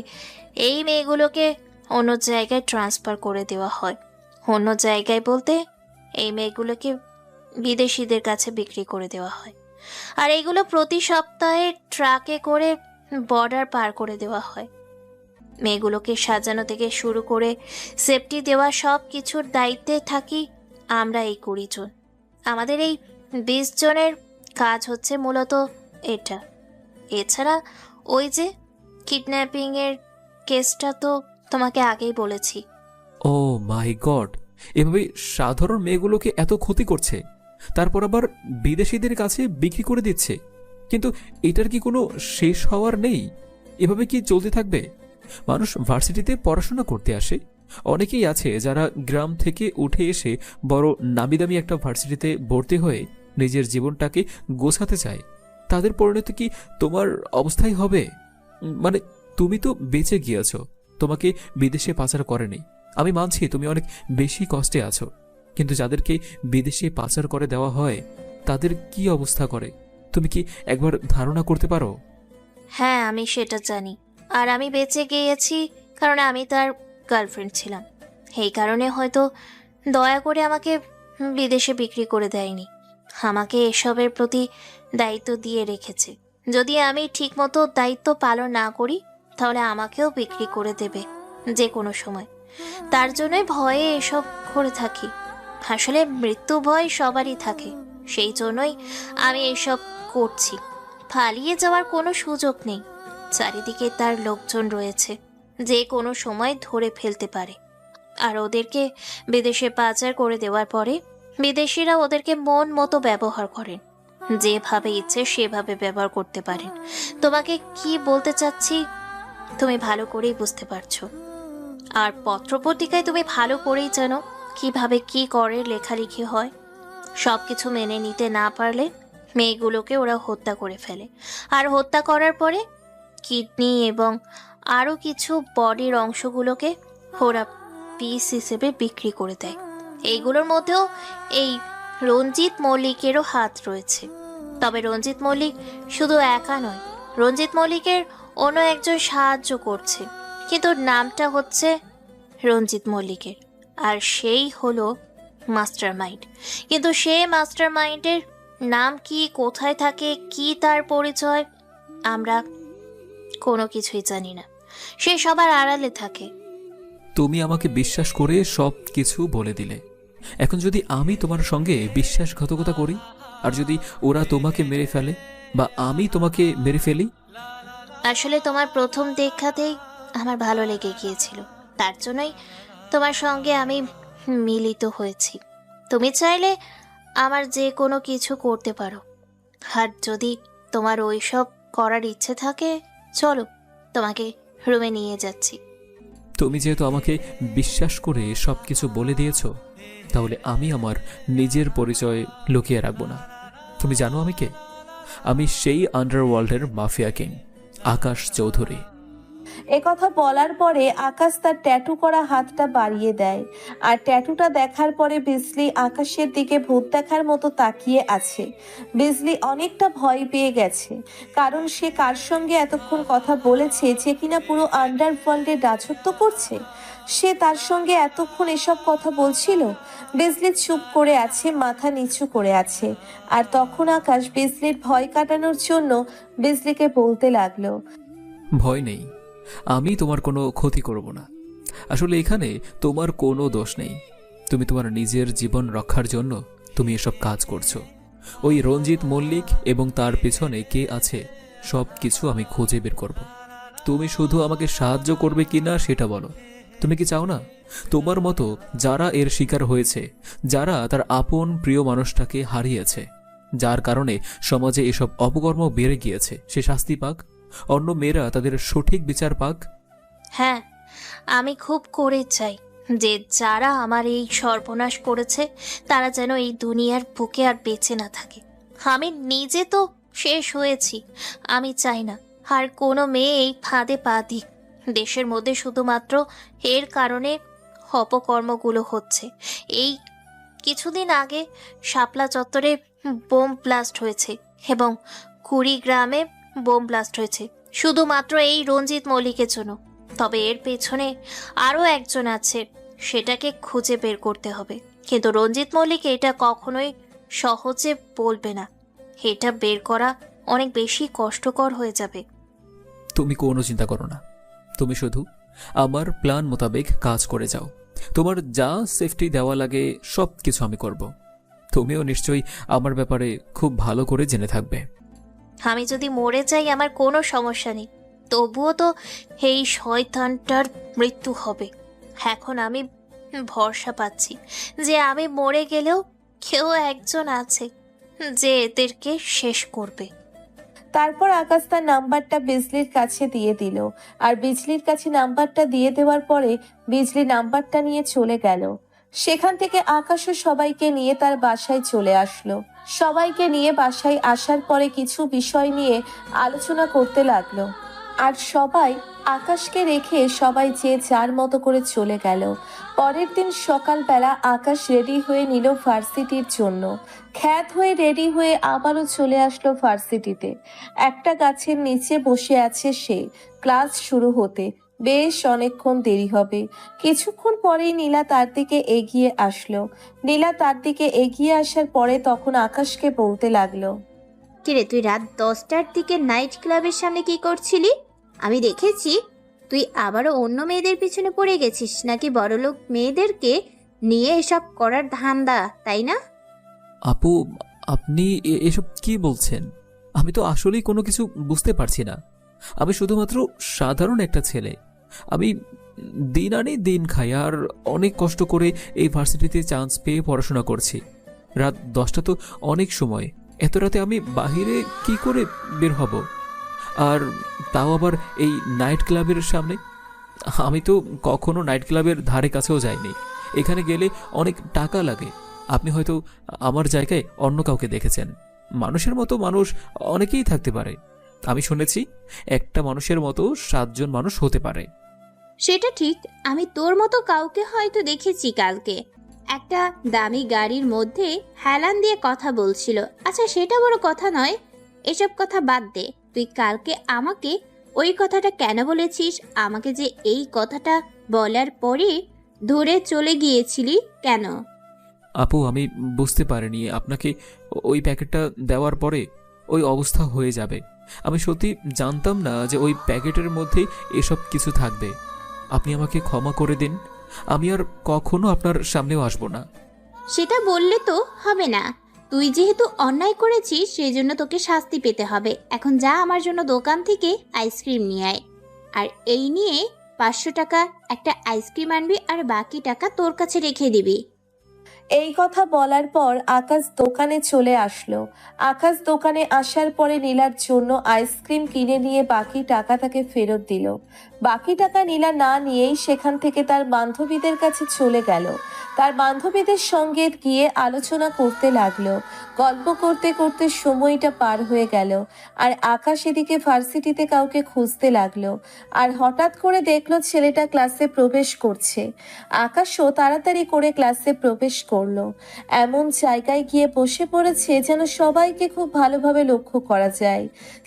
এই মেয়েগুলোকে অন্য জায়গায় ট্রান্সফার করে দেওয়া হয়। অন্য জায়গায় বলতে এই মেয়েগুলোকে বিদেশিদের কাছে বিক্রি করে দেওয়া হয়, আর এইগুলো প্রতি সপ্তাহে ট্রাকে করে বর্ডার পার করে দেওয়া হয়। মেয়েগুলোকে সাজানো থেকে শুরু করে সেফটি দেওয়া সব কিছুর দায়িত্বে থাকি আমরা এই 20 জন। আমাদের এই 20 জনের কাজ হচ্ছে মূলত এটা। এছাড়া ওই যে কিডন্যাপিংয়ের কেসটা তো তোমাকে আগেই বলেছি। ও মাই গড, এভাবে সাধারণ মেয়েগুলোকে এত ক্ষতি করছে, তারপর আবার বিদেশিদের কাছে বিক্রি করে দিচ্ছে। কিন্তু এটার কি কোনো শেষ হওয়ার নেই? এভাবে কি চলতে থাকবে? মানুষ ভার্সিটিতে পড়াশোনা করতে আসে, অনেকেই আছে যারা গ্রাম থেকে উঠে এসে বড় নামিদামি একটা ভার্সিটিতে ভর্তি হয়ে নিজের জীবনটাকে গোছাতে চায়। তাদের পরিণতি কি তোমার অবস্থাই হবে? মানে তুমি তো বেঁচে গিয়েছ, তোমাকে বিদেশে পাচার করেনি। আমি মানছি তুমি অনেক বেশি কষ্টে আছো, কিন্তু যাদেরকে বিদেশে পাচার করে দেওয়া হয় তাদের কি অবস্থা করে তুমি কি একবার ধারণা করতে পারো? হ্যাঁ, আমি সেটা জানি। আর আমি বেঁচে গিয়েছি কারণ আমি তার গার্লফ্রেন্ড ছিলাম। এই কারণে হয়তো দয়া করে আমাকে বিদেশে বিক্রি করে দেয়নি। আমাকে এসবের প্রতি দায়িত্ব দিয়ে রেখেছে। যদি আমি ঠিকমতো দায়িত্ব পালন না করি তাহলে আমাকেও বিক্রি করে দেবে যে কোনো সময়। তার জন্যই ভয়ে এসব করে থাকি। আসলে মৃত্যু ভয় সবারই থাকে, সেই জন্যই আমি এসব করছি। পালিয়ে যাওয়ার কোনো সুযোগ নেই। চারিদিকে তার লোকজন রয়েছে, যে কোনো সময় ধরে ফেলতে পারে। আর ওদেরকে বিদেশে পাচার করে দেওয়ার পরে বিদেশিরা ওদেরকে মন মতো ব্যবহার করেন, যেভাবে ইচ্ছে সেভাবে ব্যবহার করতে পারেন। তোমাকে কি বলতে চাচ্ছি তুমি ভালো করেই বুঝতে পারছো। আর পত্রপত্রিকায় তুমি ভালো করেই জানো কিভাবে কি করে লেখালেখি হয়। সব কিছু মেনে নিতে না পারলে মেয়েগুলোকে ওরা হত্যা করে ফেলে, আর হত্যা করার পরে কিডনি এবং আরও কিছু বডির অংশগুলোকে ওরা পিস হিসেবে বিক্রি করে দেয়। এইগুলোর মধ্যেও এই রঞ্জিত মল্লিকেরও হাত রয়েছে। তবে রঞ্জিত মল্লিক শুধু একা নয়, রঞ্জিত মল্লিকের অন্য একজন সাহায্য করছে, কিন্তু নামটা হচ্ছে রঞ্জিত মল্লিকের, আর সেই হলো মাস্টার মাইন্ড। কিন্তু সে মাস্টার মাইন্ডের নাম কি, কোথায় থাকে, কি তার পরিচয়, আমরা কোনো কিছুই জানি না। সে সবার আড়ালে থাকে। তুমি আমাকে বিশ্বাস করে সব কিছু বলে দিলে। এখন যদি আমি তোমার সঙ্গে বিশ্বাসঘাতকতা করি, আর যদি ওরা তোমাকে মেরে ফেলে বা আমি তোমাকে মেরে ফেলি? আসলে তোমার প্রথম দেখাতেই আমার ভালো লেগে গিয়েছিল, তার জন্যই তোমার সঙ্গে আমি মিলিত হয়েছি। তুমি চাইলে আমার যে কোনো কিছু করতে পারো, আর যদি তোমার ওইসব করার ইচ্ছে থাকে, চলো, তোমাকে রুমে নিয়ে যাচ্ছি। তুমি যেহেতু আমাকে বিশ্বাস করে সব কিছু বলে দিয়েছ, তাহলে আমি আমার নিজের পরিচয় লুকিয়ে রাখবো না। তুমি জানো আমি কে? আমি সেই আন্ডারওয়ার্ল্ডের মাফিয়া কিং আকাশ চৌধুরী। কথা বলার পরে আকাশ তার ট্যাটু করা হাতটা বাড়িয়ে দেয়, আর ট্যাটুটা দেখার পরে বিজলি আকাশের দিকে ভূত দেখার মতো তাকিয়ে আছে। বিজলি অনেকটা ভয় পেয়ে গেছে, কারণ সে কার সঙ্গে এতক্ষণ কথা বলেছে যে কিনা পুরো আন্ডারওয়ার্ল্ডের রাজত্ব করছে। সে তার সঙ্গে এতক্ষণ এসব কথা বলছিল। বিজলি চুপ করে আছে, মাথা নিচু করে আছে। আর তখন আকাশ বিজলির ভয় কাটানোর জন্য বিজলিকে বলতে লাগলো, ভয় নেই, আমি তোমার কোনো ক্ষতি করব না। আসলে এখানে তোমার কোনো দোষ নেই। তুমি তোমার নিজের জীবন রক্ষার জন্য তুমি এসব কাজ করছো। ওই রঞ্জিত মল্লিক এবং তার পেছনে কে আছে সব কিছু আমি খুঁজে বের করব। তুমি শুধু আমাকে সাহায্য করবে কিনা সেটা বলো। তুমি কি চাও না তোমার মতো যারা এর শিকার হয়েছে, যারা তার আপন প্রিয় মানুষটাকে হারিয়েছে, যার কারণে সমাজে এসব অপকর্ম বেড়ে গিয়েছে, সে শাস্তি পাক, অন্য মেয়েরা তাদের সঠিক বিচার পাক? হ্যাঁ, আমি খুব করে চাই যে যারা আমার এই সর্বনাশ করেছে তারা যেন এই দুনিয়ার বুকে আর বেঁচে না থাকে। আমি নিজে তো শেষ হয়েছি, আমি চাই না আর কোনো মেয়ে এই ফাঁদে পা দিক। দেশের মধ্যে শুধুমাত্র এর কারণে অপকর্মগুলো হচ্ছে। এই কিছুদিন আগে শাপলা চত্বরে বোম ব্লাস্ট হয়েছে এবং কুড়িগ্রামে বোম ব্লাস্ট হয়েছে শুধুমাত্র এই রঞ্জিত মল্লিকের জন্য। তবে এর পেছনে আরও একজন আছে, সেটাকে খুঁজে বের করতে হবে। কিন্তু রঞ্জিত মল্লিক এটা কখনোই সহজে বলবে না। এটা বের করা অনেক বেশি কষ্টকর হয়ে যাবে। তুমি কোনো চিন্তা করো না, তুমি শুধু আমার প্ল্যান মোতাবেক কাজ করে যাও। তোমার যা সেফটি দেওয়া লাগে সব কিছু আমি করব। তুমিও নিশ্চয়ই আমার ব্যাপারে খুব ভালো করে জেনে থাকবে। আমি যদি মরে যাই আমার কোনো সমস্যা নেই, তবুও তো এই শয়তানটার মৃত্যু হবে। এখন আমি ভরসা পাচ্ছি যে আমি মরে গেলেও কেউ একজন আছে যে এদেরকে শেষ করবে। তারপর আকাশ তার নাম্বারটা বিজলির কাছে দিয়ে দিল, আর বিজলির কাছে নাম্বারটা দিয়ে দেওয়ার পরে বিজলি নাম্বারটা নিয়ে চলে গেল। সেখান থেকে আকাশও সবাইকে নিয়ে তার বাসায় চলে আসলো। সবাইকে নিয়ে বাসায় আসার পরে কিছু বিষয় নিয়ে আলোচনা করতে লাগলো, আর সবাই আকাশকে রেখে সবাই যে যার মতো করে চলে গেল। পরের দিন সকালবেলা আকাশ রেডি হয়ে নিল ভার্সিটির জন্য। খ্যাত হয়ে রেডি হয়ে আবারও চলে আসলো ভার্সিটিতে। একটা গাছের নিচে বসে আছে সে, ক্লাস শুরু হতে বেশ অনেকক্ষণ দেরি হবে। কিছুক্ষণ পরেই নীলা তার দিকে এগিয়ে আসলো। নীলা তার দিকে এগিয়ে আসার পরে তখন আকাশকে বলতে লাগলো, কিরে, তুই রাত 10টার দিকে নাইট ক্লাবের সামনে কি করছিলি? আমি দেখেছি তুই আবারও অন্য মেয়েদের পিছনে পড়ে গেছিস, নাকি বড়লোক মেয়েদেরকে নিয়ে এসব করার ধান্দা, তাই না? আপু, আপনি এসব কি বলছেন? আমি তো আসলেই কোনো কিছু বুঝতে পারছি না। আমি শুধুমাত্র সাধারণ একটা ছেলে। আমি দিন আনি দিন খাই, আর অনেক কষ্ট করে এই ভার্সিটিতে চান্স পেয়ে পড়াশোনা করছি। রাত 10টা তো অনেক সময়, এত রাতে আমি বাহিরে কি করে বের হব? আর তাও আবার এই নাইট ক্লাবের সামনে। আমি তো কখনো নাইট ক্লাবের ধারে কাছেও যাইনি। এখানে গেলে অনেক টাকা লাগে। আপনি হয়তো আমার জায়গায় অন্য কাউকে দেখেছেন। মানুষের মতো মানুষ অনেকেই থাকতে পারে। আমি শুনেছি একটা মানুষের মতো 7 জন মানুষ হতে পারে। সেটা ঠিক, আমি তোর মতো কাউকে হয়তো দেখেছি কালকে একটা দামি গাড়ির মধ্যে হেলান দিয়ে কথা বলছিল। আচ্ছা, সেটা বড় কথা নয়, এসব কথা বাদ দে। তুই কালকে আমাকে ওই কথাটা কেন বলেছিস? আমাকে যে এই কথাটা বলার পরে ধরে চলে গিয়েছিলি কেন? আপু, আমি বুঝতে পারিনি আপনাকে ওই প্যাকেটটা দেওয়ার পরে ওই অবস্থা হয়ে যাবে। আমি সত্যি জানতাম না যে ওই প্যাকেটের মধ্যেই এসব কিছু থাকবে। আপনি আমাকে ক্ষমা করে দিন। আমি আর কখনো আপনার সামনেও আসবো না। সেটা বললে তো হবে না। তুই যেহেতু অন্যায় করেছিস সেই জন্য তোকে শাস্তি পেতে হবে। এখন যা আমার জন্য দোকান থেকে আইসক্রিম নিয়ে আয়। আর এই নিয়ে 500 টাকা একটা আইসক্রিম আনবি আর বাকি টাকা তোর কাছে রেখে দিবি। এই কথা বলার পর আকাশ দোকানে চলে আসলো। আকাশ দোকানে আসার পরে নীলার জন্য আইসক্রিম কিনে নিয়ে বাকি টাকা তাকে ফেরত দিল। বাকি টাকা নীলা না নিয়েই সেখান থেকে তার বান্ধবীদের কাছে চলে গেল। তার বান্ধবীদের সঙ্গে গিয়ে আলোচনা করতে লাগলো। গল্প করতে করতে সময়টা পার হয়ে গেল। আর আকাশ এদিকে ভার্সিটিতে কাউকে খুঁজতে লাগলো। আর হঠাৎ করে দেখলো ছেলেটা ক্লাসে প্রবেশ করছে। আকাশও তাড়াতাড়ি করে ক্লাসে প্রবেশ করলো। এমন জায়গায় গিয়ে বসে পড়েছে যেন সবাইকে খুব ভালোভাবে লক্ষ্য করা যায়।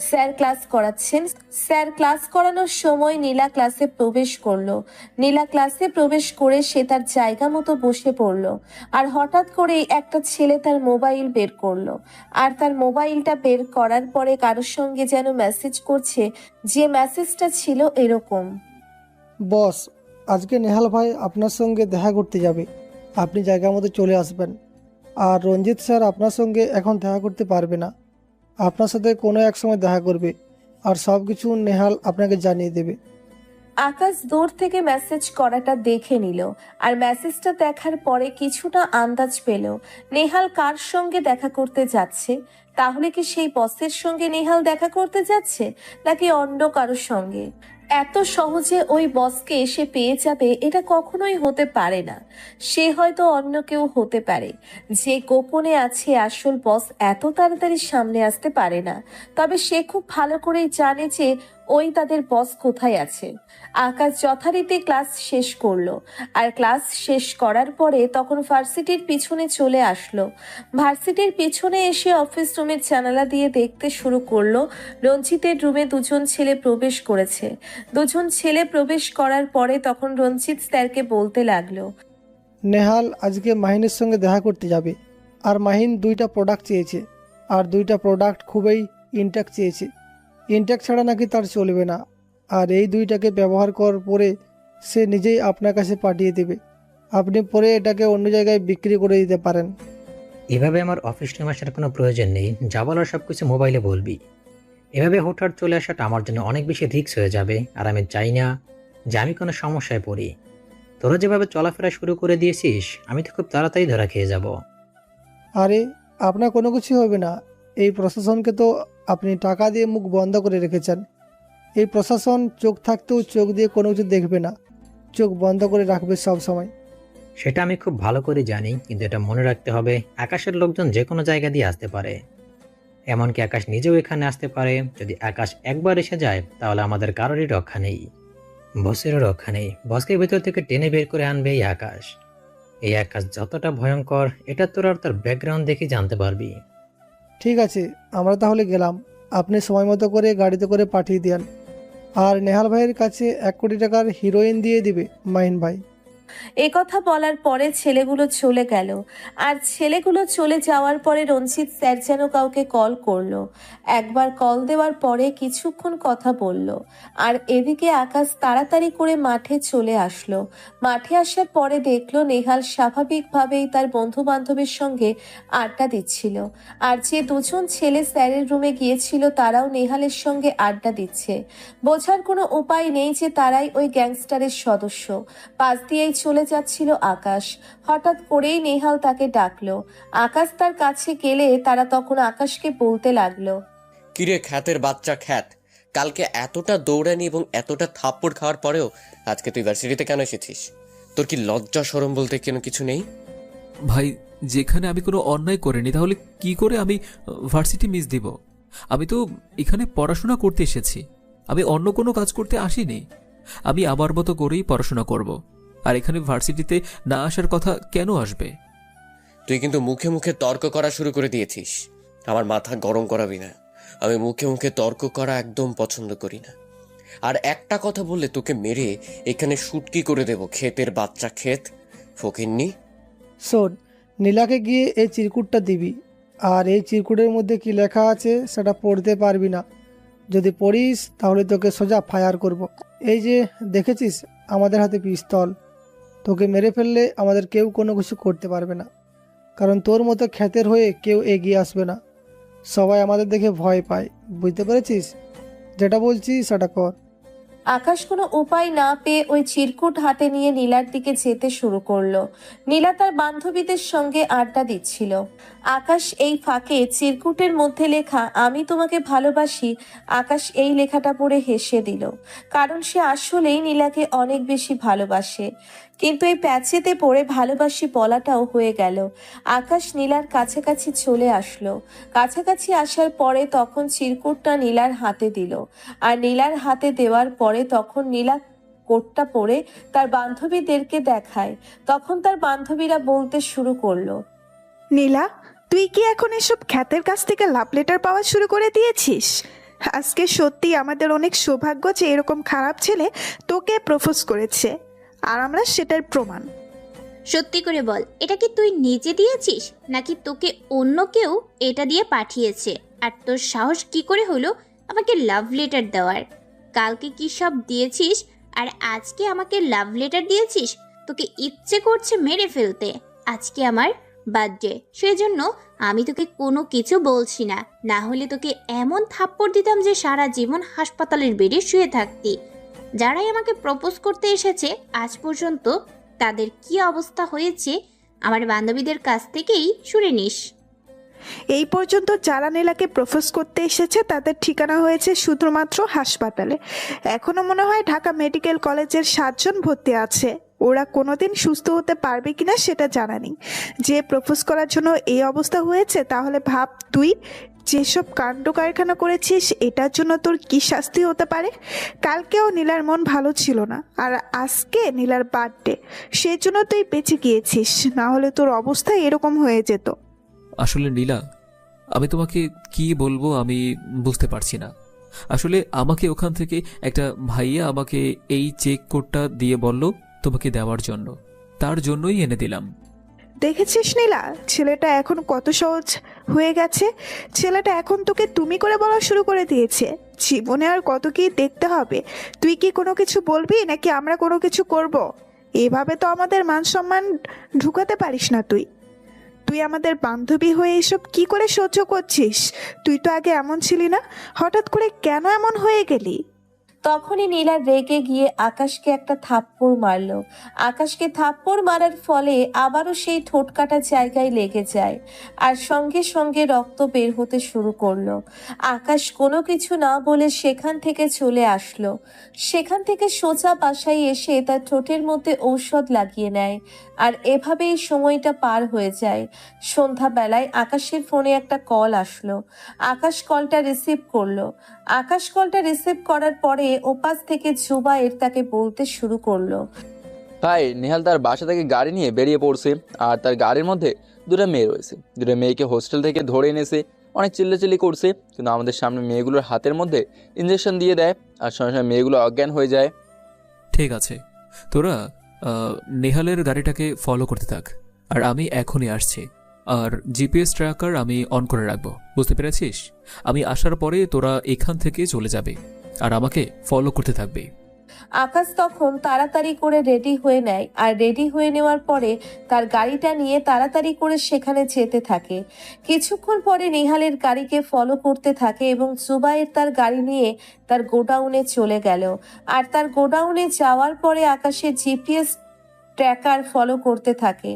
স্যার ক্লাস করাচ্ছেন। স্যার ক্লাস করানোর সময় নীলা ক্লাসে প্রবেশ করলো। নীলা ক্লাসে প্রবেশ করে সে তার জায়গা মতো বসে পড়লো। আর হঠাৎ করে একটা ছেলে তার মোবাইল বের করলো। আর তার মোবাইলটা বের করার পরে কারোর সঙ্গে যেন মেসেজ করছে, যে মেসেজটা ছিল এরকম: বস, আজকে নেহাল ভাই আপনার সঙ্গে দেখা করতে যাবে, আপনি জায়গা মতো চলে আসবেন। আর রঞ্জিত স্যার আপনার সঙ্গে এখন দেখা করতে পারবে না, আপনার সাথে কোনো এক সময় দেখা করবে। আর সব কিছু নেহাল আপনাকে জানিয়ে দেবে। আকাশ দূর থেকে মেসেজ করাটা দেখে নিল। আর মেসেজটা দেখার পরে কিছুটা আন্দাজ পেল নেহাল কার সঙ্গে দেখা করতে যাচ্ছে। তাহলে কি সেই বসের সঙ্গে নেহাল দেখা করতে যাচ্ছে, নাকি অন্য কারোর সঙ্গে? এত সহজে ওই বসকে সে পেয়ে যাবে এটা কখনোই হতে পারে না। সে হয়তো অন্য কেউ হতে পারে। যে গোপনে আছে আসল বস এত তাড়াতাড়ি সামনে আসতে পারে না। তবে সে খুব ভালো করেই জানে যে ওই তাদের বস কোথায় আছে। আকাশ যথারীতি ক্লাস শেষ করলো। আর ক্লাস শেষ করার পরে তখন ভার্সিটির পিছনে চলে আসলো। ভার্সিটির পিছনে এসে অফিস রুমের জানালা দিয়ে দেখতে শুরু করলো। রঞ্জিতের রুমে দুজন ছেলে প্রবেশ করেছে। দুজন ছেলে প্রবেশ করার পরে তখন রঞ্জিত স্যারকে বলতে লাগলো: নেহাল আজকে মাহিনের সঙ্গে দেখা করতে যাবে। আর মাহিন 2টা প্রোডাক্ট চেয়েছে, আর 2টা প্রোডাক্ট খুবই ইনট্যাক্ট চেয়েছে। ইনট্যাক্ট ছাড়া নাকি তার চলবে না। আর এই 2টাকে ব্যবহার করার পরে সে নিজেই আপনার কাছে পাঠিয়ে দেবে। আপনি পরে এটাকে অন্য জায়গায় বিক্রি করে দিতে পারেন। এভাবে আমার অফিস টাইম আসার কোনো প্রয়োজন নেই, যা বলার সব কিছু মোবাইলে বলবি। এভাবে হুটহাট চলে আসাটা আমার জন্য অনেক বেশি রিস্ক হয়ে যাবে, আর আমি চাই না যে আমি কোনো সমস্যায় পড়ি। তোরা যেভাবে চলাফেরা শুরু করে দিয়েছিস, আমি তো খুব তাড়াতাড়ি ধরা খেয়ে যাব। আরে আপনার কোনো কিছু হবে না। এই প্রশাসনকে তো আপনি টাকা দিয়ে মুখ বন্ধ করে রেখেছেন। এই প্রশাসন চোখ থাকতেও চোখ দিয়ে কোনো কিছু দেখবে না, চোখ বন্ধ করে রাখবে সব সময়। সেটা আমি খুব ভালো করে জানি, কিন্তু এটা মনে রাখতে হবে, আকাশের লোকজন যে কোনো জায়গা দিয়ে আসতে পারে। এমনকি আকাশ নিজেও এখানে আসতে পারে। যদি আকাশ একবার এসে যায় তাহলে আমাদের কারোরই রক্ষা নেই, বসেরও রক্ষা নেই। বসকে ভেতর থেকে টেনে বের করে আনবে এই আকাশ। এই আকাশ যতটা ভয়ঙ্কর এটা তোর আর তার ব্যাকগ্রাউন্ড দেখে জানতে পারবি। ঠিক আছে, আমরা তাহলে গেলাম। আপনি সময় মতো করে গাড়িতে করে পাঠিয়ে দিন। আর নেহাল ভাইয়ের কাছে 1 কোটি টাকার হিরোইন দিয়ে দিবে মাহিন ভাই। এ কথা বলার পরে ছেলেগুলো চলে গেল। আর ছেলেগুলো চলে যাওয়ার পরে রঞ্জিত স্যার যেন কাউকে কল করলো। একবার কল দেওয়ার পরে কিছুক্ষণ কথা বলল। আর এদিকে আকাশ তাড়াতাড়ি করে মাঠে চলে আসলো। মাঠে আসার পরে দেখলো নেহাল স্বাভাবিকভাবেই তার বন্ধু বান্ধবের সঙ্গে আড্ডা দিচ্ছিল। আর যে দুজন ছেলে স্যারের রুমে গিয়েছিল তারাও নেহালের সঙ্গে আড্ডা দিচ্ছে। বোঝার কোনো উপায় নেই যে তারাই ওই গ্যাংস্টারের সদস্য। পাশ দিয়েই চলে যাচ্ছিল আকাশ। হঠাৎ করেই নেহাল তাকে ডাকলো। আকাশ তার কাছে গেলে তারা তখন আকাশকে বলতে লাগলো: কিরে খ্যাতের বাচ্চা খ্যাত, কালকে এতটা দৌড়ানি এবং এতটা থাপ্পড় খাওয়ার পরেও আজকে তুই ভার্সিটিতে কেন এসেছিস? তোর কি লজ্জা শরম বলতে কেন কিছু নেই? ভাই, যেখানে আমি কোনো অন্যায় করিনি তাহলে কি করে আমি ভার্সিটি মিস দিব? আমি তো এখানে পড়াশোনা করতে এসেছি, আমি অন্য কোনো কাজ করতে আসিনি। আমি আমার মতো করেই পড়াশোনা করব। আর এখানে ভার্সিটিতে না আসার কথা কেন আসবে? তুই কিন্তু মুখে মুখে তর্ক করা শুরু করে দিয়েছিস। আমার মাথা গরম করাবি না। আমি মুখে মুখে তর্ক করা একদম পছন্দ করি না। আর একটা কথা বললে তোকে মেরে এখানে শুটকি করে দেব, ক্ষেতের বাচ্চা ক্ষেত ফকিন্নি। শোন, নীলাকে গিয়ে এই চিরকুটটা দিবি, আর এই চিরকুটের মধ্যে কি লেখা আছে সেটা পড়তে পারবি না। যদি পড়িস তাহলে তোকে সোজা ফায়ার করব। এই যে দেখেছিস আমাদের হাতে পিস্তল, তোকে মেরে ফেললে আমাদের কেউ কোনো কিছু করতে পারবে না, কারণ তোর মতো খ্যাতের হয়ে কেউ এগিয়ে আসবে না। সবাই আমাদের দেখে ভয় পায়, বুঝতে পেরেছিস? যেটা বলছি সেটা কর। আকাশ কোনো উপায় না পেয়ে ওই চিরকুট হাতে নিয়ে নীলার দিকে যেতে শুরু করলো। নীলা তার বান্ধবীদের সঙ্গে আড্ডা দিচ্ছিল। আকাশ এই ফাঁকে চিরকুটের মধ্যে লেখা আমি তোমাকে ভালোবাসি, আকাশ এই লেখাটা পড়ে হেসে দিল, কারণ সে আসলেই নীলাকে অনেক বেশি ভালোবাসে। কিন্তু এই প্যাচেতে পড়ে ভালোবাসি বলাটাও হয়ে গেল। আকাশ নীলার কাছাকাছি চলে আসলো। কাছাকাছি আসার পরে তখন চিরকুটটা নীলার হাতে দিল, আর নীলার হাতে দেওয়ার পরে তখন নীলা কোটটা পরে তার বান্ধবীদেরকে দেখায়। তখন তার বান্ধবীরা বলতে শুরু করলো, নীলা, তুই কি এখন এসব খ্যাতের কাছ থেকে লাভ লেটার পাওয়া শুরু করে দিয়েছিস? আজকে সত্যি আমাদের অনেক সৌভাগ্য যে এরকম খারাপ ছেলে তোকে প্রপোজ করেছে, আর আমরা সেটার প্রমাণ। সত্যি করে বল, এটা কি তুই নিজে দিয়েছিস নাকি তোকে অন্য কেউ এটা দিয়ে পাঠিয়েছে? আর তোর সাহস কি করে হলো আমাকে লাভ লেটার দেওয়ার? কালকে কি সব দিয়েছিস আর আজকে আমাকে লাভ লেটার দিয়েছিস? তোকে ইচ্ছে করছে মেরে ফেলতে। আজকে আমার বার্থডে, সেজন্য আমি তোকে কোনো কিছু বলছি না, না হলে তোকে এমন থাপ্পড় দিতাম যে সারা জীবন হাসপাতালের বেডে শুয়ে থাকতি। যারাই আমাকে প্রপোজ করতে এসেছে আজ পর্যন্ত তাদের কি অবস্থা হয়েছে আমার বান্ধবীদের কাছ থেকেই শুনে নিস। এই পর্যন্ত যারা নীলাকে প্রপোজ করতে এসেছে তাদের ঠিকানা হয়েছে শুধুমাত্র হাসপাতালে। এখনো মনে হয় ঢাকা মেডিকেল কলেজের 7 জন ভর্তি আছে। ওরা কোনোদিন সুস্থ হতে পারবে কিনা সেটা জানা নেই। যে প্রপোজ করার জন্য এই অবস্থা হয়েছে, তাহলে ভাব তুই যেসব কাণ্ড কারখানা করেছিস এটার জন্য তোর কি শাস্তি হতে পারে। কালকেও নীলার মন ভালো ছিল না, আর আজকে নীলার বার্থডে, সেজন্য তুই বেঁচে গিয়েছিস, না হলে তোর অবস্থা এরকম হয়ে যেত। আসলে নীলা, আমি তোমাকে কি বলবো আমি বুঝতে পারছি না। আসলে আমাকে ওখান থেকে একটা ভাইয়া আমাকে এই চেক কোডটা দিয়ে বলল তোমাকে দেওয়ার জন্য, তার জন্যই এনে দিলাম। দেখেছিস নীলা, ছেলেটা এখন কত সহজ হয়ে গেছে। ছেলেটা এখন তোকে তুমি করে বলা শুরু করে দিয়েছে। জীবনে আর কত কি দেখতে হবে। তুই কি কোনো কিছু বলবি নাকি আমরা কোনো কিছু করব? এভাবে তো আমাদের মান সম্মান ঢুকাতে পারিস না। তুই তুই আমাদের বান্ধবী হয়ে এসব কি করে সহ্য করছিস? তুই তো আগে এমন ছিলি না, হঠাৎ করে কেন এমন হয়ে গেলি? তখনই নীলা রেগে গিয়ে আকাশকে একটা থাপ্পড় মারলো। আকাশকে থাপ্পড় মারার ফলে আবারও সেই ঠোঁট কাটা জায়গায় লেগে যায়, আর সঙ্গে সঙ্গে রক্ত বের হতে শুরু করলো। আকাশ কোনো কিছু না বলে সেখান থেকে চলে আসলো। সেখান থেকে সোজা বাসায় এসে তার ঠোঁটের মধ্যে ঔষধ লাগিয়ে নেয়, আর এভাবেই সময়টা পার হয়ে যায়। সন্ধ্যাবেলায় আকাশের ফোনে একটা কল আসলো। আকাশ কলটা রিসিভ করলো। আকাশ কলটা রিসিভ করার পরে ওপাশ থেকে জুবায়ের তাকে বলতে শুরু করলো, ভাই, নেহাল তার বাসা থেকে গাড়ি নিয়ে বেরিয়ে পড়ছে, আর তার গাড়ির মধ্যে 2টা মেয়ে রয়েছে। 2টা মেয়েকে হোস্টেল থেকে ধরে এনেছে, অনেক চিল্লাচিল্লি করছে, কিন্তু আমাদের সামনে মেয়েগুলোর হাতের মধ্যে ইঞ্জেকশন দিয়ে দেয়, আর সঙ্গে সঙ্গে মেয়েগুলো অজ্ঞান হয়ে যায়। ঠিক আছে, তোরা নেহালের গাড়িটাকে ফলো করতে থাক, আর আমি এখনই আসছি। আর জিপিএস ট্র্যাকার আমি অন করে রাখবো, বুঝতে পেরেছিস? আমি আসার পরে তোরা এখান থেকে চলে যাবে আর আমাকে ফলো করতে থাকবে। আকাশ তখন তাড়াতাড়ি করে রেডি হয়ে নেয়, আর রেডি হয়ে নেওয়ার পরে তার গাড়িটা নিয়ে তাড়াতাড়ি করে সেখানে যেতে থাকে। কিছুক্ষণ পরে নেহালের গাড়িকে ফলো করতে থাকে এবং জুবায়ের তার গাড়ি নিয়ে তার গোডাউনে চলে গেল। আর তার গোডাউনে যাওয়ার পরে আকাশের জিপিএস ট্র্যাকার ফলো করতে থাকে।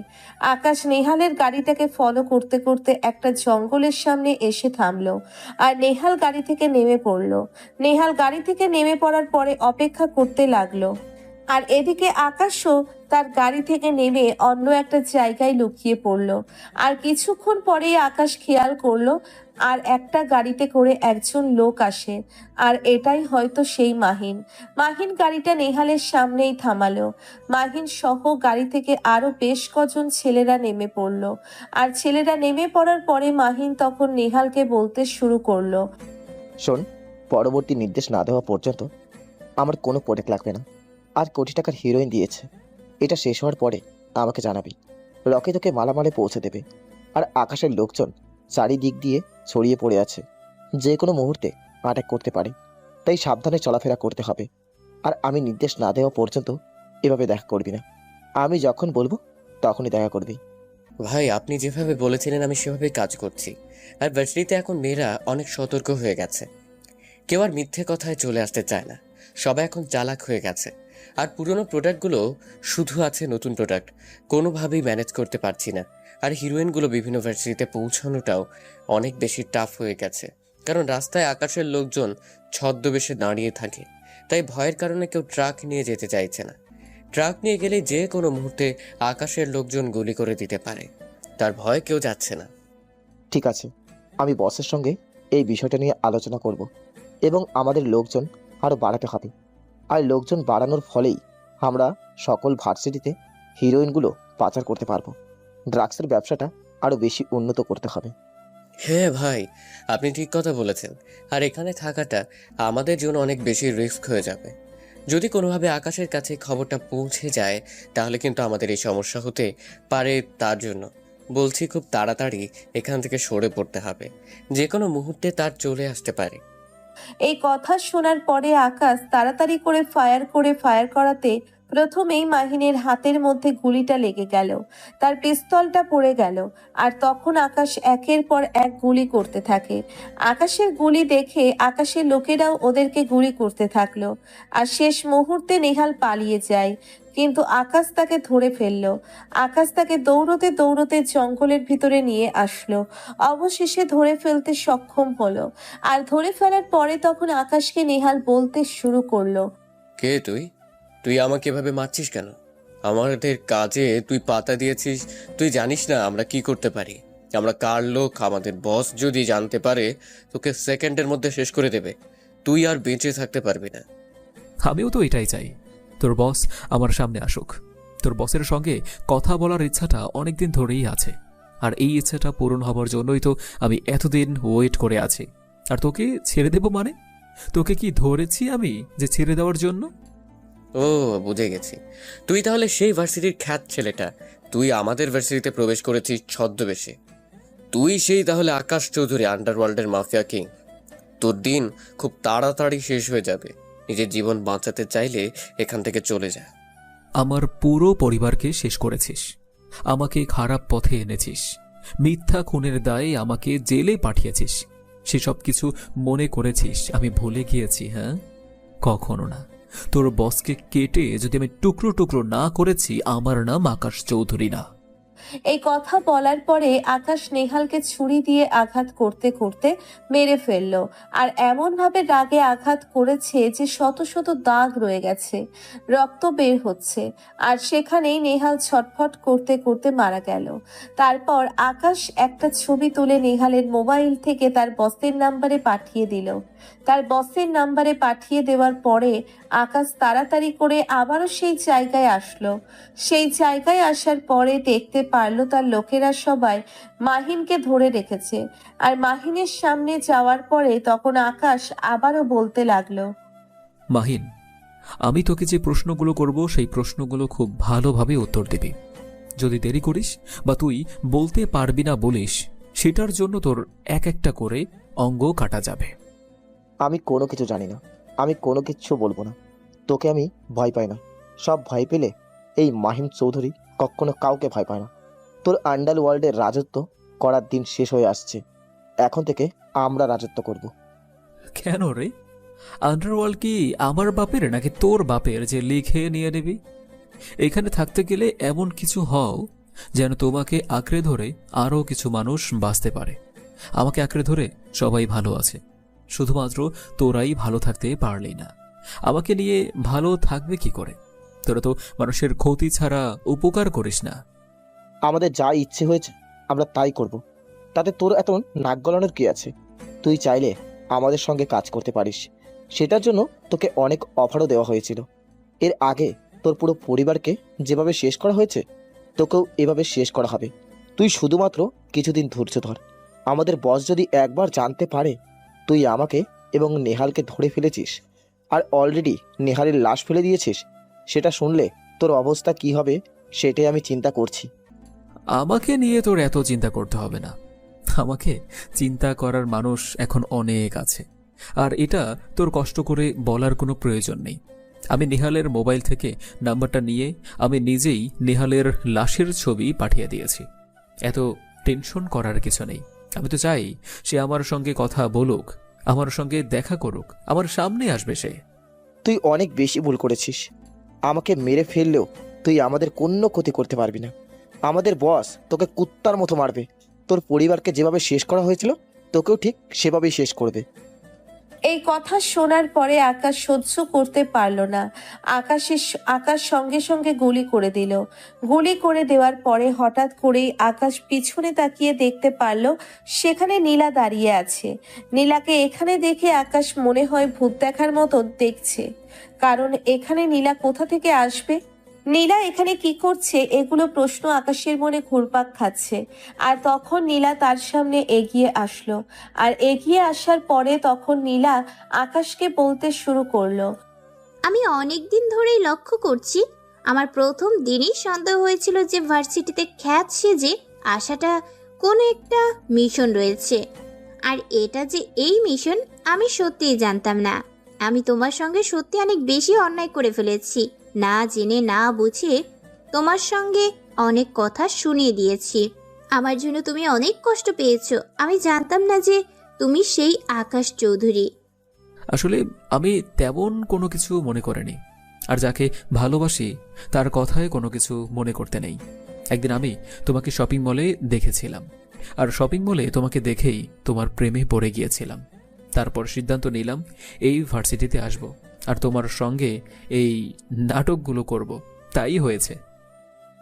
আকাশ নেহালের গাড়িটাকে ফলো করতে করতে একটা জঙ্গলের সামনে এসে থামলো, আর নেহাল গাড়ি থেকে নেমে পড়লো। নেহাল গাড়ি থেকে নেমে পড়ার পরে অপেক্ষা করতে লাগলো, আর এদিকে আকাশও তার গাড়ি থেকে নেমে অন্য একটা জায়গায় লুকিয়ে পড়লো। আর কিছুক্ষণ পরেই আকাশ খেয়াল করলো আর একটা গাড়িতে করে একজন লোক আসে, আর এটাই হয়তো সেই মাহিন। মাহিন গাড়িটা নেহালের সামনেই থামালো। মাহিন সহ গাড়ি থেকে আরো বেশ কজন ছেলেরা নেমে পড়লো, আর ছেলেরা নেমে পড়ার পরে মাহিন তখন নেহালকে বলতে শুরু করলো, শোন, পরবর্তী নির্দেশ না দেওয়া পর্যন্ত আমার কোনো প্রোডাক্ট লাগবে না। আর কোটি টাকার হিরোইন দিয়েছে, এটা শেষ হওয়ার পরে আমাকে জানাবি। রকি তোকে মালামালে পৌঁছে দেবে। আর আকাশের লোকজন চারিদিক দিয়ে ছড়িয়ে পড়ে আছে, যে কোনো মুহূর্তে অ্যাটাক করতে পারে, তাই সাবধানে চলাফেরা করতে হবে। আর আমি নির্দেশ না দেওয়া পর্যন্ত এভাবে দেখা করবি না। আমি যখন বলবো তখনই দেখা করবি। ভাই, আপনি যেভাবে বলেছিলেন আমি সেভাবে কাজ করছি। আর ভার্সিটিতে এখন মেয়েরা অনেক সতর্ক হয়ে গেছে, কেউ আর মিথ্যে কথায় চলে আসতে চায় না, সবাই এখন চালাক হয়ে গেছে। আর পুরনো প্রোডাক্টগুলো শুধু আছে, নতুন প্রোডাক্ট কোনোভাবেই ম্যানেজ করতে পারছি না। আর হিরোইনগুলো বিভিন্ন ভার্সিটিতে পৌঁছানোটাও অনেক বেশি টাফ হয়ে গেছে, কারণ রাস্তায় আকাশের লোকজন ছদ্মবেশে দাঁড়িয়ে থাকে, তাই ভয়ের কারণে কেউ ট্রাক নিয়ে যেতে চাইছে না। ট্রাক নিয়ে গেলে যে কোনো মুহূর্তে আকাশের লোকজন গুলি করে দিতে পারে, তার ভয় কেউ যাচ্ছে না। ঠিক আছে, আমি বসের সঙ্গে এই বিষয়টা নিয়ে আলোচনা করব এবং আমাদের লোকজন আরও বাড়াতে হবে। আর লোকজন বাড়ানোর ফলেই আমরা সকল ভার্সিটিতে হিরোইনগুলো পাচার করতে পারবো। ড্রাগসের ব্যবসাটা আরও বেশি উন্নত করতে হবে। হ্যাঁ ভাই, আপনি ঠিক কথা বলেছেন। আর এখানে থাকাটা আমাদের জন্য অনেক বেশি রিস্ক হয়ে যাবে। যদি কোনোভাবে আকাশের কাছে খবরটা পৌঁছে যায়, তাহলে কিন্তু আমাদের এই সমস্যা হতে পারে। তার জন্য বলছি, খুব তাড়াতাড়ি এখান থেকে সরে পড়তে হবে, যে কোনো মুহূর্তে তার চলে আসতে পারে। এই কথা শোনার পরে আকাশ তাড়াতাড়ি করে ফায়ার করাতে প্রথমেই মাহিনের হাতের মধ্যে গুলিটা লেগে গেল, তার পিস্তলটা পড়ে গেল। আর তখন আকাশ একের পর এক গুলি করতে থাকে। আকাশের গুলি দেখে আকাশের লোকেরাও ওদেরকে গুলি করতে থাকলো। আর শেষ মুহূর্তে নেহাল পালিয়ে যায়, কিন্তু আকাশ তাকে ধরে ফেললো। আকাশ তাকে দৌড়তে দৌড়তে জঙ্গলের ভিতরে নিয়ে আসলো, অবশেষে ধরে ফেলতে সক্ষম হলো। আর ধরে ফেলার পরে তখন আকাশকে নেহাল বলতে শুরু করলো, কে তুই? তুই আমাকে এভাবে মারছিস কেন? আমাদের কাজে তুই পাতা দিয়েছিস, তুই জানিস না আমরা কি করতে পারি? আমরা কার লোক? আমাদের বস যদি জানতে পারে, তোকে সেকেন্ডের মধ্যে শেষ করে দেবে, তুই আর বেঁচে থাকতে পারবি না। আমিও তো এটাই চাই, তোর বস আমার সামনে আসুক। তোর বসের সঙ্গে কথা বলার ইচ্ছাটা অনেকদিন ধরেই আছে, আর এই ইচ্ছাটা পূরণ হবার জন্যই তো আমি এতদিন ওয়েট করে আছি। আর তোকে ছেড়ে দেব মানে? তোকে কি ধরেছি আমি যে ছেড়ে দেওয়ার জন্য? ও, বুঝে গেছি। তুই তাহলে সেই ভার্সিটির খ্যাত ছেলেটা, তুই আমাদের ভার্সিটিতে প্রবেশ করেছিস ছদ্মবেশে। তুই সেই তাহলে আকাশ চৌধুরী, আন্ডারওয়ার্ল্ডের মাফিয়া কিং। তোর দিন খুব তাড়াতাড়ি শেষ হয়ে যাবে। নিজের জীবন বাঁচাতে চাইলে এখান থেকে চলে যা। আমার পুরো পরিবারকে শেষ করেছিস, আমাকে খারাপ পথে এনেছিস, মিথ্যা খুনের দায়ে আমাকে জেলে পাঠিয়েছিস। সেসব কিছু মনে করেছিস আমি ভুলে গিয়েছি? হ্যাঁ, কখনো না। তোর বসকে কেটে যদি আমি টুকরো টুকরো না করেছি, আমার নাম আকাশ চৌধুরী না। এই কথা বলার পরে আকাশ নেহালকে ছুরি দিয়ে আঘাত করতে করতে মেরে ফেললো। আর এমন ভাবে রাগে আঘাত করেছে যে শত শত দাগ রয়ে গেছে, রক্ত বের হচ্ছে। আর সেখানেই নেহাল ছটফট করতে করতে মারা গেল। তারপর আকাশ একটা ছবি তুলে নেহালের মোবাইল থেকে তার বসের নাম্বারে পাঠিয়ে দিল। তার বসের নাম্বারে পাঠিয়ে দেওয়ার পরে আকাশ তাড়াতাড়ি করে আবারও সেই জায়গায় আসলো। সেই জায়গায় আসার পরে দেখতে পারলো তার লোকেরা সবাই মাহিনকে ধরে রেখেছে। আর মাহিনের সামনে যাওয়ার পরে তখন আকাশ আবারও বলতে লাগলো, মাহিন, আমি তোকে যে প্রশ্নগুলো করব সেই প্রশ্নগুলো খুব ভালোভাবে উত্তর দিবি। যদি দেরি করিস বা তুই বলতে পারবি না বলিস, সেটার জন্য তোর এক একটা করে অঙ্গ কাটা যাবে। আমি কোনো কিছু জানি না, আমি কোনো কিছু বলবো না। তোকে আমি ভয় পাই না। সব ভয় পেলে এই মাহিম চৌধুরী কখনো কাউকে ভয় পায় না। তোর আন্ডারওয়ার্ল্ডের রাজত্ব করার দিন শেষ হয়ে আসছে। এখন থেকে আমরা রাজত্ব করব। কেন রে? আন্ডারওয়ার্ল্ড কি আমার বাপের নাকি তোর বাপের যে লিখে নিয়ে নিবি? এখানে থাকতে গেলে এমন কিছু হও যেন তোমাকে আঁকড়ে ধরে আরও কিছু মানুষ বাঁচতে পারে। আমাকে আঁকড়ে ধরে সবাই ভালো আছে, শুধুমাত্র তোরাই ভালো থাকতে পারলি না। আমাকে নিয়ে ভালো থাকবে কি করে? তোরা তো মানুষের ক্ষতি ছাড়া উপকার করিস না। আমাদের যা ইচ্ছে হয়েছে আমরা তাই করব, তাতে তোর এত নাক গলানোর কি আছে? তুই চাইলে আমাদের সঙ্গে কাজ করতে পারিস। সেটার জন্য তোকে অনেক অফারও দেওয়া হয়েছিল। এর আগে তোর পুরো পরিবারকে যেভাবে শেষ করা হয়েছে, তোকেও এভাবে শেষ করা হবে। তুই শুধুমাত্র কিছুদিন ধৈর্য ধর। আমাদের বস যদি একবার জানতে পারে তুই আমাকে এবং নেহালকে ধরে ফেলেছিস, আর অলরেডি নেহালের লাশ ফেলে দিয়েছিস, সেটা শুনলে তোর অবস্থা কি হবে সেটাই আমি চিন্তা করছি। আমাকে নিয়ে তোর এত চিন্তা করতে হবে না। আমাকে চিন্তা করার মানুষ এখন অনেক আছে, আর এটা তোর কষ্ট করে বলার কোনো প্রয়োজন নেই। আমি নেহালের মোবাইল থেকে নাম্বারটা নিয়ে আমি নিজেই নেহালের লাশের ছবি পাঠিয়ে দিয়েছি। এত টেনশন করার কিছু নেই। আমি তো চাই সে আমার সঙ্গে কথা বলুক, আমার সঙ্গে দেখা করুক, আমার সামনে আসবে সে। তুই অনেক বেশি ভুল করেছিস। আমাকে মেরে ফেললেও তুই আমাদের কোনো ক্ষতি করতে পারবি না। আমাদের বস তোকে কুত্তার মতো মারবে। তোর পরিবারকে যেভাবে শেষ করা হয়েছিল তোকেও ঠিক সেভাবেই শেষ করবে। এই কথা শোনার পরে আকাশ সহ্য করতে পারল না। আকাশ সঙ্গে সঙ্গে গুলি করে দিল। গুলি করে দেওয়ার পরে হঠাৎ করেই আকাশ পিছনে তাকিয়ে দেখতে পারল সেখানে নীলা দাঁড়িয়ে আছে। নীলাকে এখানে দেখে আকাশ মনে হয় ভূত দেখার মতো দেখছে, কারণ এখানে নীলা কোথা থেকে আসবে? নীলা এখানে কি করছে, এগুলো প্রশ্ন আকাশের মনে ঘুরপাক খাচ্ছে। আর তখন নীলা তার সামনে এগিয়ে আসলো, আর এগিয়ে আসার পরে তখন নীলা আকাশকে বলতে শুরু করলো, আমি অনেক দিন ধরেই লক্ষ্য করছি, আমার প্রথম দিনই সন্দেহ হয়েছিল যে ভার্সিটিতে খ্যাত সেজে আসাটা কোনো একটা মিশন রয়েছে। আর এটা যে এই মিশন আমি সত্যিই জানতাম না। আমি তোমার সঙ্গে সত্যি অনেক বেশি অন্যায় করে ফেলেছি, না জেনে না বুঝে তোমার সঙ্গে অনেক কথা শুনিয়ে দিয়েছি। আমার জন্য তুমি অনেক কষ্ট পেয়েছো। আমি জানতাম না যে তুমি সেই আকাশ চৌধুরী। আসলে আমি তেমন কোনো কিছু মনে করিনি, আর যাকে ভালোবাসি তার কথায় কোনো কিছু মনে করতে নেই। একদিন আমি তোমাকে শপিং মলে দেখেছিলাম, আর শপিং মলে তোমাকে দেখেই তোমার প্রেমে পড়ে গিয়েছিলাম। তারপর সিদ্ধান্ত নিলাম এই ভার্সিটিতে আসব, আর তোমার সঙ্গে এই নাটকগুলো করব। তাই হয়েছে।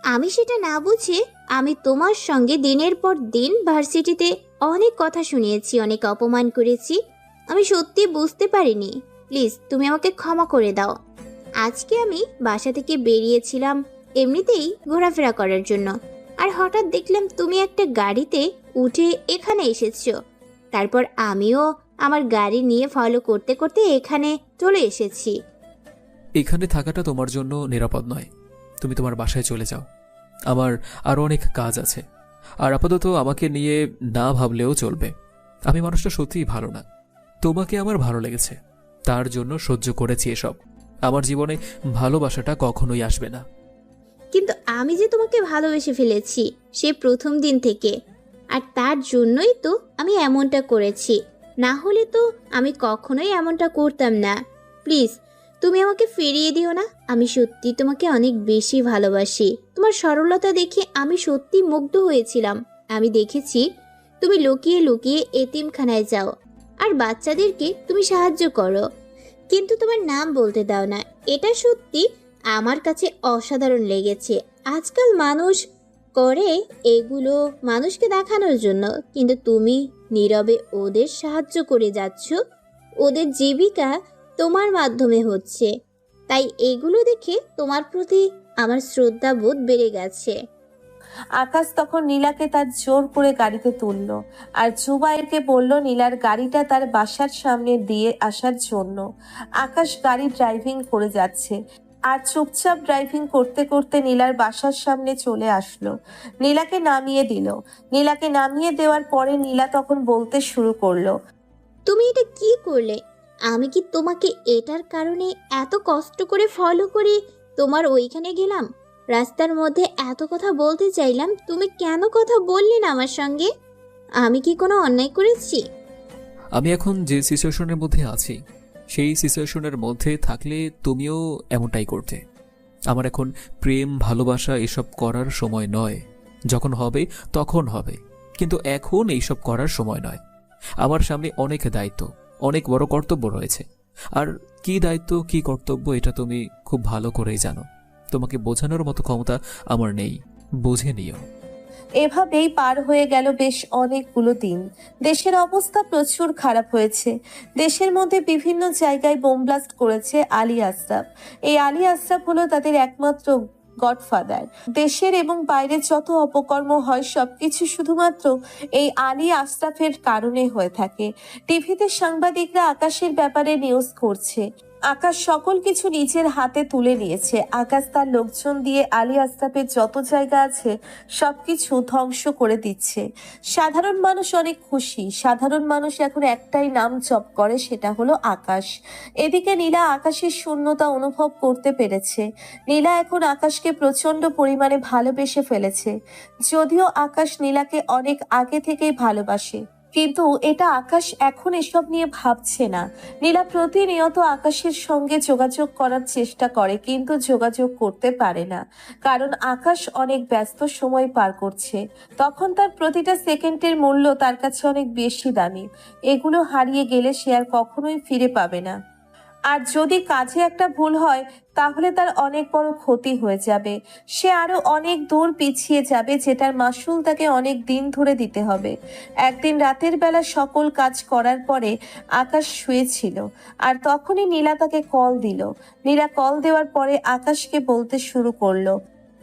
আমি সেটা না বুঝে আমি তোমার সঙ্গে দিনের পর দিন ভার্সিটিতে অনেক কথা শুনিয়েছি, অনেক অপমান করেছি। আমি সত্যি বুঝতে পারিনি। প্লিজ তুমি আমাকে ক্ষমা করে দাও। আজকে আমি বাসা থেকে বেরিয়েছিলাম এমনিতেই ঘোরাফেরা করার জন্য, আর হঠাৎ দেখলাম তুমি একটা গাড়িতে উঠে এখানে এসেছো। তারপর আমিও আমার গাড়ি নিয়ে ফলো করতে করতে এখানে চলে এসেছি। এখানে থাকাটা তোমার জন্য নিরাপদ নয়। তুমি তোমার বাসায় চলে যাও। আমার আরও অনেক কাজ আছে, আর আপাতত আমাকে নিয়ে না ভাবলেও চলবে। আমি মানুষটা সত্যিই ভালো না। তোমাকে আমার ভালো লেগেছে, তার জন্য সহ্য করেছি এসব। আমার জীবনে ভালোবাসাটা কখনোই আসবে না। কিন্তু আমি যে তোমাকে ভালোবেসে ফেলেছি সে প্রথম দিন থেকে, আর তার জন্যই তো আমি এমনটা করেছি। না হলে তো আমি কখনোই এমনটা করতাম না। প্লিজ তুমি আমাকে ফিরিয়ে দিও না। আমি সত্যি তোমাকে অনেক বেশি ভালোবাসি। তোমার সরলতা দেখে আমি সত্যি মুগ্ধ হয়েছিলাম। আমি দেখেছি তুমি লুকিয়ে লুকিয়ে এতিমখানায় যাও আর বাচ্চাদেরকে তুমি সাহায্য করো, কিন্তু তোমার নাম বলতে দাও না। এটা সত্যি আমার কাছে অসাধারণ লেগেছে। আজকাল মানুষ করে এগুলো মানুষকে দেখানোর জন্য, কিন্তু তুমি নীরবে ওদের সাহায্য করে যাচ্ছ। ওদের জীবিকা তোমার মাধ্যমে হচ্ছে, তাই এগুলো দেখে তোমার প্রতি আমার শ্রদ্ধা বোধ বেড়ে গেছে। আকাশ তখন নীলাকে তার জোর করে গাড়িতে তুলল, আর জুবাইরকে বলল নীলার গাড়িটা তার বাসার সামনে দিয়ে আসার জন্য। আকাশ গাড়ি ড্রাইভিং করে যাচ্ছে, আর চুপচাপ ড্রাইভিং করতে করতে নীলার বাসার সামনে চলে আসলো। নীলাকে নামিয়ে দিল। নীলাকে নামিয়ে দেওয়ার পরে নীলা তখন বলতে শুরু করলো, তুমি এটা কি করলে? আমি কি তোমাকে এটার কারণে এত কষ্ট করে ফলো করে তোমার ওইখানে গেলাম? রাস্তার মধ্যে এত কথা বলতে চাইলাম, তুমি কেন কথা বললে না আমার সঙ্গে? আমি কি কোনো অন্যায় করেছি? আমি এখন যে সিচুয়েশনের মধ্যে আছি সেই সিচুয়েশনের মধ্যে থাকলে তুমিও এমনটাই করতে। আমার এখন প্রেম ভালোবাসা এসব করার সময় নয়। যখন হবে তখন হবে, কিন্তু এখন এইসব করার সময় নয়। আমার সামনে অনেক দায়িত্ব, অনেক বড় কর্তব্য রয়েছে। আর কি দায়িত্ব কি কর্তব্য এটা তুমি খুব ভালো করেই জানো। তোমাকে বোঝানোর মতো ক্ষমতা আমার নেই, বুঝে নিও। এভাবেই পার হয়ে গেল বেশ অনেকগুলো দিন। দেশের অবস্থা প্রচুর খারাপ হয়েছে। দেশের মধ্যে বিভিন্ন জায়গায় বোম ব্লাস্ট করেছে আলী আশরাফ। এই আলী আশরাফ হলো তাদের একমাত্র গডফাদার। দেশের এবং বাইরে যত অপকর্ম হয় সবকিছু শুধুমাত্র এই আলী আশরাফের কারণে হয়ে থাকে। টিভিতে সাংবাদিকরা আকাশের ব্যাপারে নিউজ করছে। আকাশ সকল কিছু নিজের হাতে তুলে নিয়েছে। আকাশ তার লোকজন দিয়ে আলী আস্তাপের যত জায়গা আছে সবকিছু ধ্বংস করে দিচ্ছে। সাধারণ মানুষ অনেক খুশি। সাধারণ মানুষ এখন একটাই নাম জপ করে, সেটা হলো আকাশ। এদিকে নীলা আকাশের শূন্যতা অনুভব করতে পেরেছে। নীলা এখন আকাশকে প্রচন্ড পরিমাণে ভালোবেসে ফেলেছে। যদিও আকাশ নীলাকে অনেক আগে থেকেই ভালোবাসে, কিন্তু এটা আকাশ এখন এসব নিয়ে ভাবছে না। নীলা প্রতিনিয়ত আকাশের সঙ্গে যোগাযোগ করার চেষ্টা করে, কিন্তু যোগাযোগ করতে পারে না, কারণ আকাশ অনেক ব্যস্ত সময় পার করছে। তখন তার প্রতিটা সেকেন্ডের মূল্য তার কাছে অনেক বেশি দামি। এগুলো হারিয়ে গেলে সে আর কখনোই ফিরে পাবে না। আর যদি কাজে একটা ভুল হয় তাহলে তার অনেক বড় ক্ষতি হয়ে যাবে। সে আরো অনেক দূর পিছিয়ে যাবে, যেটার মাসুল তাকে অনেক দিন ধরে দিতে হবে। একদিন রাতের বেলা সকল কাজ করার পরে আকাশ শুয়েছিল, আর তখনই নীলা তাকে কল দিল। নীলা কল দেওয়ার পরে আকাশকে বলতে শুরু করলো,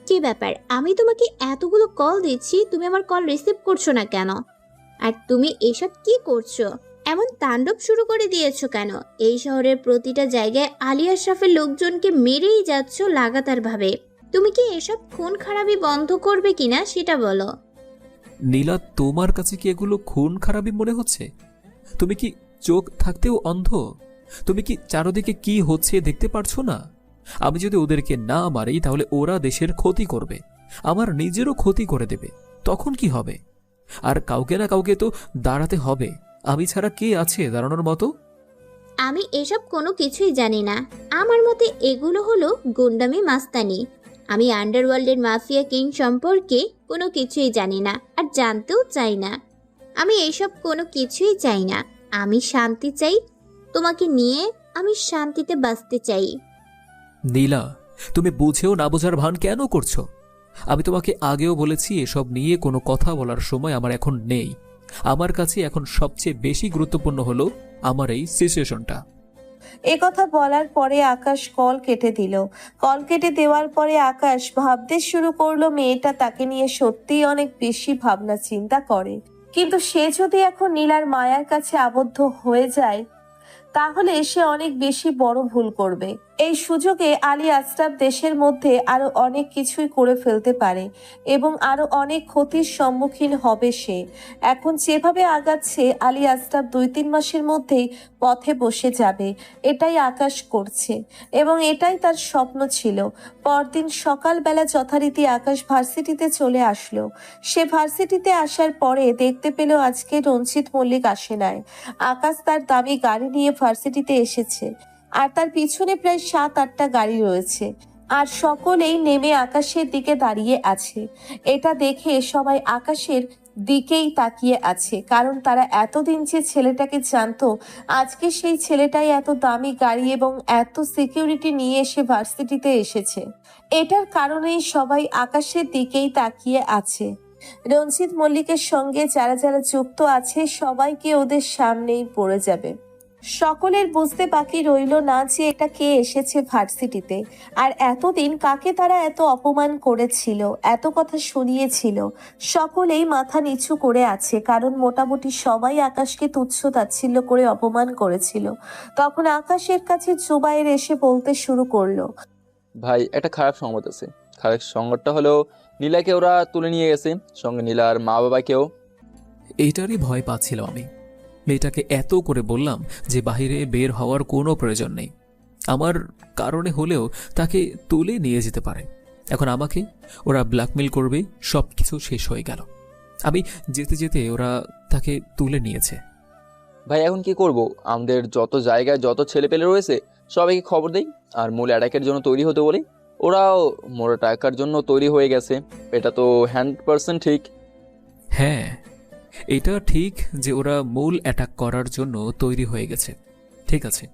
কি ব্যাপার, আমি তোমাকে এতগুলো কল দিচ্ছি, তুমি আমার কল রিসিভ করছো না কেন? আর তুমি এসব কি করছো? এমন তাণ্ডব শুরু করে দিয়েছো কেন? এই শহরের প্রতিটা জায়গায় আলী আশরাফের লোকজনকে মেরেই যাচ্ছ লাগাতার ভাবে। তুমি কি এসব খুন খারাপি বন্ধ করবে কিনা সেটা বলো। নীলা, তোমার কাছে কি এগুলো খুন খারাপি মনে হচ্ছে? তুমি কি চোখ থাকতেও অন্ধ? তুমি কি চারদিকে কি হচ্ছে দেখতে পারছো না? আমি যদি ওদেরকে না মারি তাহলে ওরা দেশের ক্ষতি করবে, আমার নিজেরও ক্ষতি করে দেবে। তখন কি হবে? আর কাউকে না কাউকে তো দাঁড়াতে হবে। আমি ছাড়া কে আছে দাঁড়ানোর মতো? আমি এসব কোনো কিছুই জানি না। আমার মতে এগুলো হলো গুন্ডামি মাস্তানি। আমি আন্ডারওয়ার্ল্ডের মাফিয়া কিং সম্পর্কে কোনো কিছুই জানি না, আর জানতেও চাই না। আমি এইসব কোনো কিছুই চাই না। আমি শান্তি চাই। তোমাকে নিয়ে আমি শান্তিতে বাঁচতে চাই। নীলা, তুমি বুঝেও না বোঝার ভান কেন করছো? আমি তোমাকে আগেও বলেছি এসব নিয়ে কোনো কথা বলার সময় আমার এখন নেই। আমার কাছে এখন সবচেয়ে বেশি গুরুত্বপূর্ণ হলো আমার এই সিচুয়েশনটা। এ কথা বলার পরে আকাশ কল কেটে দিল। কল কেটে দেওয়ার পরে আকাশ ভাবতে শুরু করলো মেয়েটা তাকে নিয়ে সত্যিই অনেক বেশি ভাবনা চিন্তা করে। কিন্তু সে যদি এখন নীলার মায়ার কাছে আবদ্ধ হয়ে যায় তাহলে সে অনেক বেশি বড় ভুল করবে। এই সুযোগে আলী আশরাফ দেশের মধ্যে আরো অনেক কিছুই করে ফেলতে পারে এবং আরো অনেক ক্ষতির সম্মুখীন হবে সে। এখন যেভাবে আগাচ্ছে আলী আশরাফ 2-3 মাসের মধ্যেই পথে বসে যাবে, এটাই আকাশ করছে এবং এটাই তার স্বপ্ন ছিল। পরদিন সকালবেলা যথারীতি আকাশ ভার্সিটিতে চলে আসলো। সে ভার্সিটিতে আসার পরে দেখতে পেল আজকে রঞ্জিত মল্লিক আসে নাই। আকাশ তার দামি গাড়ি নিয়ে ভার্সিটিতে এসেছে, আর তার পিছনে প্রায় 7-8টা গাড়ি রয়েছে, আর সকলেই নেমে আকাশের দিকে দাঁড়িয়ে আছে। এটা দেখে সবাই আকাশের দিকেই তাকিয়ে আছে, কারণ তারা এতদিন যে ছেলেটাকে জানতো, আজকে সেই ছেলেটাই এত দামি গাড়ি এবং এত সিকিউরিটি নিয়ে এসে ভার্সিটিতে এসেছে। এটার কারণেই সবাই আকাশের দিকেই তাকিয়ে আছে। রঞ্জিত মল্লিকের সঙ্গে যারা যারা যুক্ত আছে সবাইকে ওদের সামনেই পড়ে যাবে। সকলের বুঝতে বাকি রইল না যে এটা কে এসেছে ভার্সিটিতে, আর এতদিন কাকে তারা এত অপমান করেছিল, এত কথা শুনিয়েছিল। সকলেই মাথা নিচু করে আছে, কারণ মোটামুটি সবাই আকাশকে তুচ্ছ তাচ্ছিল্য করে অপমান করেছিল। তখন আকাশের কাছে জুবাইর এসে বলতে শুরু করলো, ভাই একটা খারাপ সংবাদ আছে। খারাপ সংবাদটা হলো নীলাকে ওরা তুলে নিয়ে গেছে, সঙ্গে নীলার মা বাবাকেও। এইটারই ভয় পাচ্ছিলাম আমি। মেয়েটাকে এত করে বললাম যে বাইরে বের হওয়ার কোনো প্রয়োজন নেই, আমার কারণে হলেও তাকে তুলে নিয়ে যেতে পারে। এখন আমাকে ওরা ব্ল্যাকমেল করবে, সব কিছু শেষ হয়ে গেল। আমি যেতে যেতে ওরা তাকে তুলে নিয়েছে। ভাই এখন কি করব? আমাদের যত জায়গায় যত ছেলে পেলে রয়েছে সবাইকে খবর দেই আর মূল অ্যাটাকের জন্য তৈরি হতে বলি। ওরাও মূল অ্যাটাকার জন্য তৈরি হয়ে গেছে, এটা তো 100% ঠিক। হ্যাঁ, এটা ঠিক যে ওরা মূল অ্যাটাক করার জন্য তৈরি হয়ে গেছে। ঠিক আছে,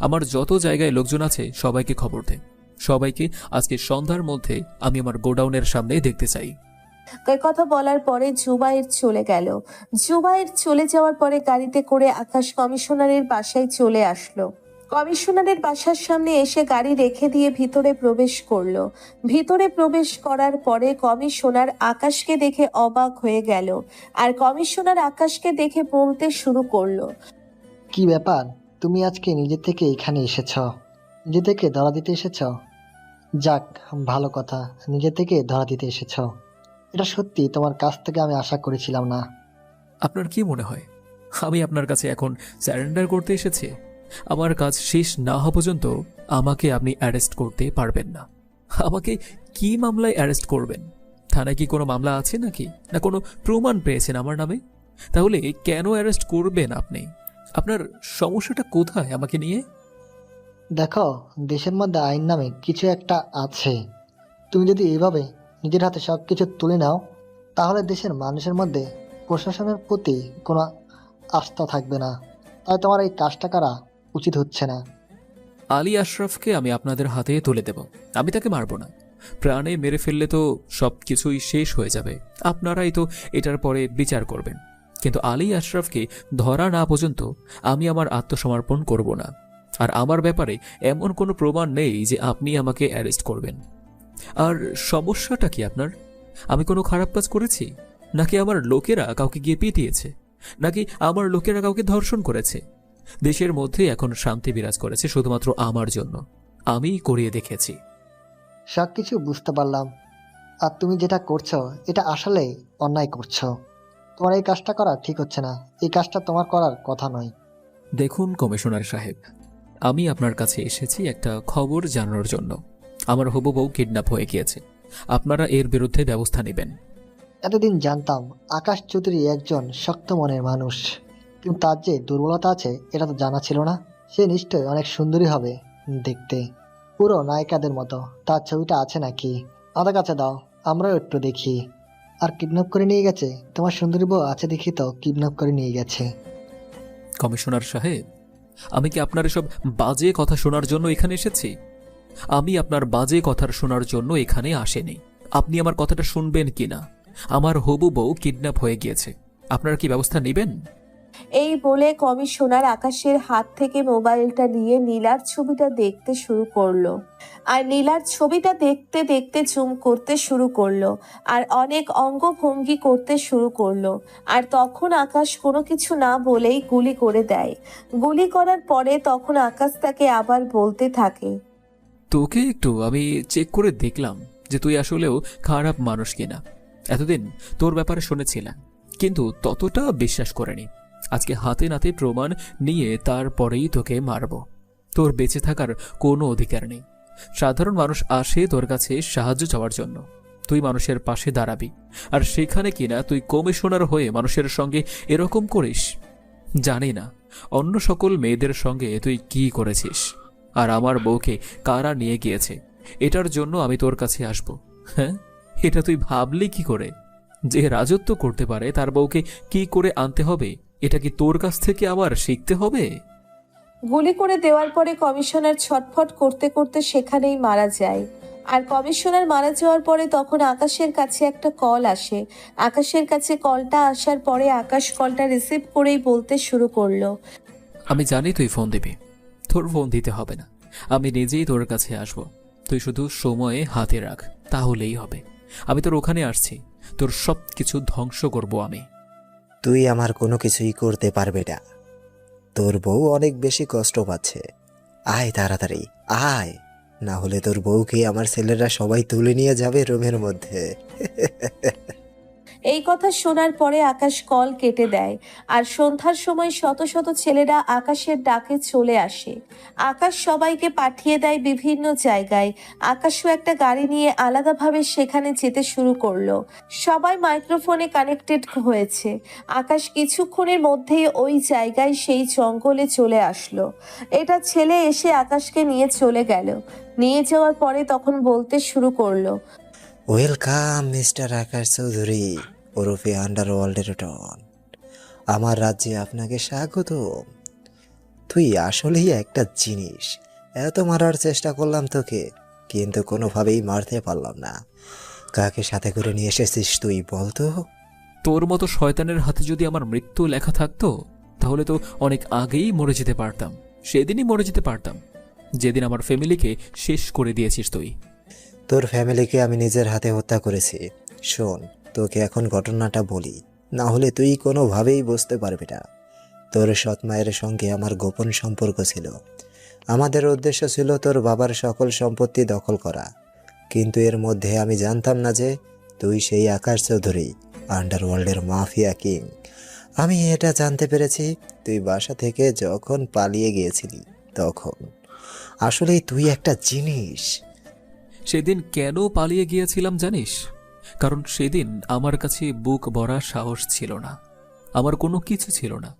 আমার যত জায়গায় লোকজন আছে সবাইকে খবর দে। সবাইকে আজকে সন্ধ্যার মধ্যে আমি আমার গোডাউনের সামনে দেখতে চাই। কথা বলার পরে জুবাইর চলে গেল। জুবাইর চলে যাওয়ার পরে গাড়িতে করে আকাশ কমিশনারের বাসায় চলে আসলো। কমিশনারের বাসার সামনে এসে গাড়ি রেখে দিয়ে ভিতরে প্রবেশ করলো। ভিতরে প্রবেশ করার পরে কমিশনার আকাশকে দেখে অবাক হয়ে গেল, আর কমিশনার আকাশকে দেখে বলতে শুরু করলো, কি ব্যাপার, তুমি আজকে নিজে থেকে এখানে এসেছ? নিজে থেকে ধরা দিতে এসেছ? যাক, ভালো কথা, নিজে থেকে ধরা দিতে এসেছ। এটা সত্যি তোমার কাছ থেকে আমি আশা করেছিলাম না। আপনার কি মনে হয় আমি আপনার কাছে এখন স্যারেন্ডার করতে এসেছি? আমার কাজ শেষ না হওয়া পর্যন্ত আমাকে আপনি অ্যারেস্ট করতে পারবেন না। আমাকে কি মামলায় অ্যারেস্ট করবেন? থানায় কি কোনো মামলা আছে নাকি, না কোনো প্রমাণ পেয়েছেন আমার নামে? তাহলে কেন অ্যারেস্ট করবেন আপনি? আপনার সমস্যাটা কোথায় আমাকে নিয়ে? দেখো, দেশের মধ্যে আইন নামে কিছু একটা আছে। তুমি যদি এইভাবে নিজের হাতে সব কিছু তুলে নাও, তাহলে দেশের মানুষের মধ্যে প্রশাসনের প্রতি কোনো আস্থা থাকবে না। তাই তোমার এই কাজটা করা উচিত হচ্ছে না। আলী আশরাফকে আমি আপনাদের হাতে তুলে দেব। আমি তাকে মারব না। প্রাণে মেরে ফেললে তো সব কিছুই শেষ হয়ে যাবে। আপনারাই তো এটার পরে বিচার করবেন। কিন্তু আলী আশরাফকে ধরা না পর্যন্ত আমি আমার আত্মসমর্পণ করব না। আর আমার ব্যাপারে এমন কোনো প্রমাণ নেই যে আপনি আমাকে অ্যারেস্ট করবেন। আর সমস্যাটা কি আপনার? আমি কোনো খারাপ কাজ করেছি? নাকি আমার লোকেরা কাউকে গিয়ে পিটিয়েছে? নাকি আমার লোকেরা কাউকে ধর্ষণ করেছে? দেশের মধ্যে এখন শান্তি বিরাজ করেছে শুধুমাত্র আমার জন্য। আমিই করিয়ে দেখেছি। সব কিছু বুঝতে পারলাম। আর তুমি যেটা করছো এটা আসলে অন্যায় করছো। তোমার এই কাজটা করা ঠিক হচ্ছে না। এই কাজটা তোমার করার কথা নয়। দেখুন কমিশনার সাহেব, আমি আপনার কাছে এসেছি একটা খবর জানানোর জন্য। আমার হবু বউ কিডন্যাপ হয়ে গিয়েছে। আপনারা এর বিরুদ্ধে ব্যবস্থা নেবেন। এতদিন জানতাম আকাশ চৌধুরী একজন শক্ত মনের মানুষ, কিন্তু তার যে দুর্বলতা আছে এটা তো জানা ছিল না। সে নিশ্চয়ই অনেক সুন্দরী হবে দেখতে, পুরো নায়িকাদের মতো। তার ছবিটা আছে নাকি? আমাদের কাছে দাও, আমরাও একটু দেখি। আর কিডন্যাপ করে নিয়ে গেছে? তোমার সুন্দরী বউ আছে দেখি তো কিডন্যাপ করে নিয়ে গেছে। কমিশনার সাহেব, আমি কি আপনার এসব বাজে কথা শোনার জন্য এখানে এসেছি? আমি আপনার বাজে কথা শোনার জন্য এখানে আসেনি। আপনি আমার কথাটা শুনবেন কিনা? আমার হবু বউ কিডন্যাপ হয়ে গিয়েছে। আপনারা কি ব্যবস্থা নেবেন? এই বলে কমিশনার আকাশের হাত থেকে মোবাইলটা নিয়ে নীলার ছবিটা দেখতে শুরু করলো। আর নীলার ছবিটা দেখতে দেখতে জুম করতে শুরু করলো, আর অনেক অঙ্গভঙ্গি করতে শুরু করলো। আর তখন আকাশ কোনো কিছু না বলেই গুলি করে দেয়। গুলি করার পরে তখন আকাশ তাকে আবার বলতে থাকে, তোকে একটু আমি চেক করে দেখলাম যে তুই আসলেও খারাপ মানুষ কিনা। এতদিন তোর ব্যাপারে শুনেছিলাম, কিন্তু ততটা বিশ্বাস করেনি। আজকে হাতে নাতে প্রমাণ নিয়ে তারপরেই তোকে মারব। তোর বেঁচে থাকার কোনো অধিকার নেই। সাধারণ মানুষ আসে তোর কাছে সাহায্য চাওয়ার জন্য, তুই মানুষের পাশে দাঁড়াবি, আর সেখানে কিনা তুই কমিশনার হয়ে মানুষের সঙ্গে এরকম করিস। জানি না অন্য সকল মেয়েদের সঙ্গে তুই কি করেছিস, আর আমার বউকে কারা নিয়ে গিয়েছে এটার জন্য আমি তোর কাছে আসব। হ্যাঁ, এটা তুই ভাবলি কি করে? যে রাজত্ব করতে পারে তার বউকে কি করে আনতে হবে, এটা কি তোর কাছ থেকে আবার শিখতে হবে? গুলি করে দেওয়ার পরে কমিশনার ছটফট করতে করতে সেখানেই মারা যায়। আর কমিশনার মারা যাওয়ার পরে তখন আকাশের কাছে একটা কল আসে। আকাশের কাছে কলটা আসার পরে আকাশ কলটা রিসিভ করেই বলতে শুরু করলো, আমি জানি তুই ফোন দিবি। তোর ফোন দিতে হবে না, আমি নিজেই তোর কাছে আসব। তুই শুধু সময়ে হাতে রাখ, তাহলেই হবে। আমি তোর ওখানে আসছি, তোর সব কিছু ধ্বংস করব আমি। তুই আমার কোনো কিছুই করতে পারবে না। তোর বউ অনেক বেশি কষ্ট পাচ্ছে। আয় তাড়াতাড়ি আয়, না হলে তোর বউকে আমার ছেলেরা সবাই তুলে নিয়ে যাবে রুমের মধ্যে। এই কথা শোনার পরে আকাশ কল কেটে দেয়। আর সন্ধ্যার সময় শত শত ছেলেরা আকাশের ডাকে চলে আসে। আকাশ সবাইকে পাঠিয়ে দেয় বিভিন্ন জায়গায়। আকাশও একটা গাড়ি নিয়ে আলাদাভাবে সেখানে যেতে শুরু করলো। সবাই মাইক্রোফোনে কানেক্টেড হয়েছে। আকাশ কিছুক্ষণের মধ্যেই ওই জায়গায় সেই জঙ্গলে চলে আসলো। এটা ছেলে এসে আকাশকে নিয়ে চলে গেল। নিয়ে যাওয়ার পরে তখন বলতে শুরু করলো, ওয়েলকাম মিস্টার আকাশ চৌধুরী ওরফে আন্ডারওয়ার্ল্ডের ডন। আমার রাজ্যে আপনাকে স্বাগত। তুই আসলেই একটা জিনিস। এত মারার চেষ্টা করলাম তোকে, কিন্তু কোনোভাবেই মারতে পারলাম না। কাকে সাথে করে নিয়ে এসেছিস তুই বলতো? তোর মতো শয়তানের হাতে যদি আমার মৃত্যু লেখা থাকতো তাহলে তো অনেক আগেই মরে যেতে পারতাম। সেদিনই মরে যেতে পারতাম যেদিন আমার ফ্যামিলিকে শেষ করে দিয়েছিস তুই। তোর ফ্যামিলিকে আমি নিজের হাতে হত্যা করেছি। শোন, তোকে এখন ঘটনাটা বলি, না হলে তুই কোনোভাবেই বুঝতে পারবি না। তোর সৎ মায়ের সঙ্গে আমার গোপন সম্পর্ক ছিল। আমাদের উদ্দেশ্য ছিল তোর বাবার সকল সম্পত্তি দখল করা, কিন্তু এর মধ্যে আমি জানতাম না যে তুই সেই আকাশ চৌধুরী, আন্ডারওয়ার্ল্ডের মাফিয়া কিং। আমি এটা জানতে পেরেছি তুই বাসা থেকে যখন পালিয়ে গিয়েছিলি তখন। আসলেই তুই একটা জিনিস। সেদিন কেন পালিয়ে গিয়েছিলাম জানিস? কারণ সেদিন আমার কাছে বুক ভরা সাহস ছিল না, আমার কোনো কিছু ছিল না।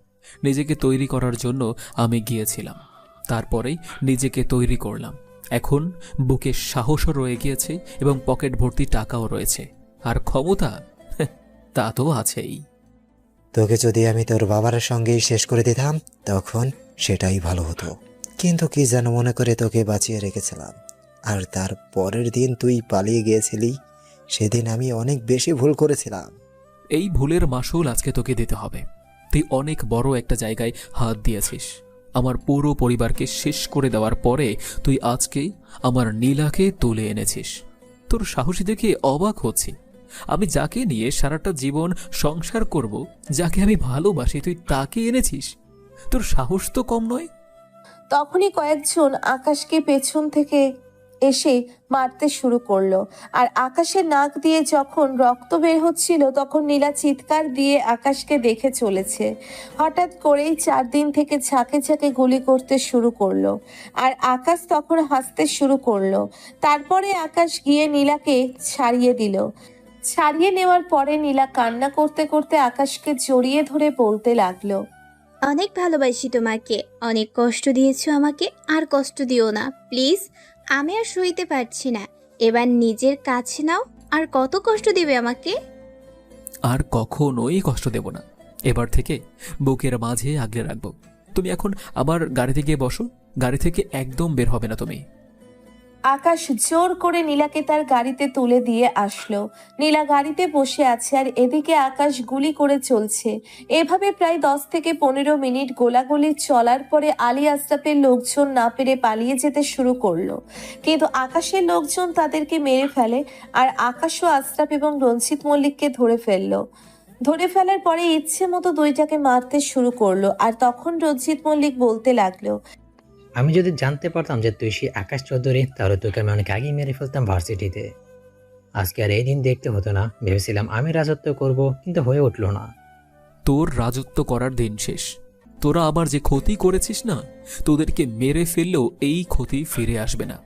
নিজেকে তৈরি করার জন্য আমি গিয়েছিলাম, তারপরেই নিজেকে তৈরি করলাম। এখন বুকে সাহসও রয়ে গিয়েছে এবং পকেট ভর্তি টাকাও রয়েছে, আর ক্ষমতা তা তো আছেই। তোকে যদি আমি তোর বাবার সঙ্গেই শেষ করে দিতাম তখন সেটাই ভালো হতো, কিন্তু কি যেন মনে করে তোকে বাঁচিয়ে রেখেছিলাম। আর তার পরের দিন তুই পালিয়ে গিয়েছিলি, সেদিন আমি অনেক বেশি ভুল করেছিলাম। এই ভুলের মাসুল আজকে তোকে দিতে হবে। তুই অনেক বড় একটা জায়গায় হাত দিয়েছিস, আমার পুরো পরিবারকে শেষ করে দেওয়ার পরে তুই আজকে আমার নীলাকে তুলে এনেছিস। তোর সাহসী দেখে অবাক হচ্ছি। আমি যাকে নিয়ে সারাটা জীবন সংসার করব, যাকে আমি ভালোবাসি, তুই তাকে এনেছিস। তোর সাহস তো কম নয়। তখনই কয়েকজন আকাশকে পেছন থেকে এসে মারতে শুরু করলো। আর আকাশের নাক দিয়ে যখন রক্ত বের হচ্ছিল তখন নীলা চিৎকার দিয়ে আকাশকে দেখে চলেছে। হঠাৎ করেই 4 দিন থেকে ঝাঁকে ঝাঁকে গুলি করতে শুরু করলো। আর আকাশ তখন হাসতে শুরু করলো। তারপরে আকাশ গিয়ে নীলাকে ছাড়িয়ে দিল। ছাড়িয়ে নেওয়ার পরে নীলা কান্না করতে করতে আকাশকে জড়িয়ে ধরে বলতে লাগলো, অনেক ভালোবাসি তোমাকে, অনেক কষ্ট দিয়েছো আমাকে, আর কষ্ট দিও না প্লিজ। আমি আর সইতে পারছি না, এবার নিজের কাছে নাও। আর কত কষ্ট দিবে আমাকে? আর কখনোই কষ্ট দেব না, এবার থেকে বুকের মাঝে আগলে রাখবো। তুমি এখন আমার গাড়িতে গিয়ে বসো, গাড়ি থেকে একদম বের হবে না তুমি। আকাশ জোর করে নীলাকে তার গাড়িতে তুলে দিয়ে আসলো। নীলা গাড়িতে বসে আছে আর এদিকে আকাশ গুলি করে চলছে। এভাবে প্রায় 10 থেকে 15 মিনিট গোলাগুলি চলার পরে আলী আশরাফের লোকজন না পেরে পালিয়ে যেতে শুরু করলো, কিন্তু আকাশের লোকজন তাদেরকে মেরে ফেলে। আর আকাশও আশরাফ এবং রঞ্জিত মল্লিককে ধরে ফেলার পরে ইচ্ছে মতো দুইটাকে মারতে শুরু করলো। আর তখন রঞ্জিত মল্লিক বলতে লাগলো, আমি যদি জানতে পারতাম যে তুই সেই আকাশ চৌধুরী, তাহলে তোকে আমি অনেক আগেই মেরে ফেলতাম ভার্সিটিতে। আজকে আর এই দিন দেখতে হতো না। ভেবেছিলাম আমি রাজত্ব করব, কিন্তু হয়ে উঠলো না। তোর রাজত্ব করার দিন শেষ। তোরা আবার যে ক্ষতি করেছিস না, তোদেরকে মেরে ফেললেও এই ক্ষতি ফিরে আসবে না।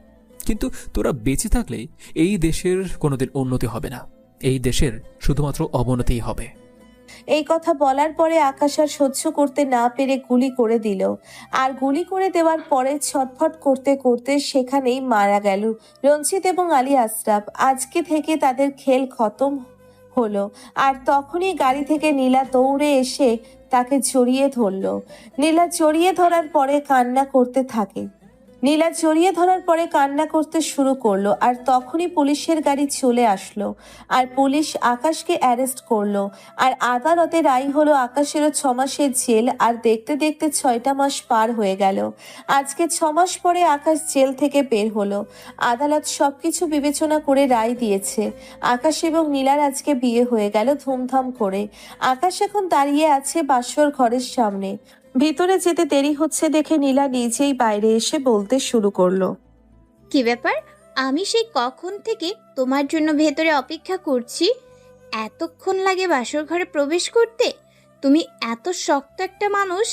কিন্তু তোরা বেঁচে থাকলে এই দেশের কোনোদিন উন্নতি হবে না, এই দেশের শুধুমাত্র অবনতিই হবে। এই কথা বলার পরে আকাশ আর সহ্য করতে না পেরে গুলি করে দিল। আর গুলি করে দেওয়ার পরে ছটফট করতে করতে সেখানেই মারা গেল রঞ্জিত এবং আলী আশরাফ। আজকে থেকে তাদের খেল খতম হলো। আর তখনই গাড়ি থেকে নীলা দৌড়ে এসে তাকে জড়িয়ে ধরলো। নীলা জড়িয়ে ধরার পরে কান্না করতে শুরু করলো। আর তখনই পুলিশের গাড়ি চলে আসলো আর পুলিশ আকাশকে অ্যারেস্ট করলো। আর আদালতে রায় হলো আকাশেরও 6 মাসের জেল। আর দেখতে দেখতে 6টা মাস পার হয়ে গেল। আজকে 6 মাস পরে আকাশ জেল থেকে বের হলো। আদালত সবকিছু বিবেচনা করে রায় দিয়েছে। আকাশ এবং নীলার আজকে বিয়ে হয়ে গেল ধুমধাম করে। আকাশ এখন দাঁড়িয়ে আছে বাসর ঘরের সামনে। ভিতরে যেতে দেরি হচ্ছে দেখে নীলা নিজেই বাইরে এসে বলতে শুরু করলো, কি ব্যাপার? আমি সেই কখন থেকে তোমার জন্য ভেতরে অপেক্ষা করছি। এতক্ষণ লাগে বাসর ঘরে প্রবেশ করতে? তুমি এত শক্ত একটা মানুষ,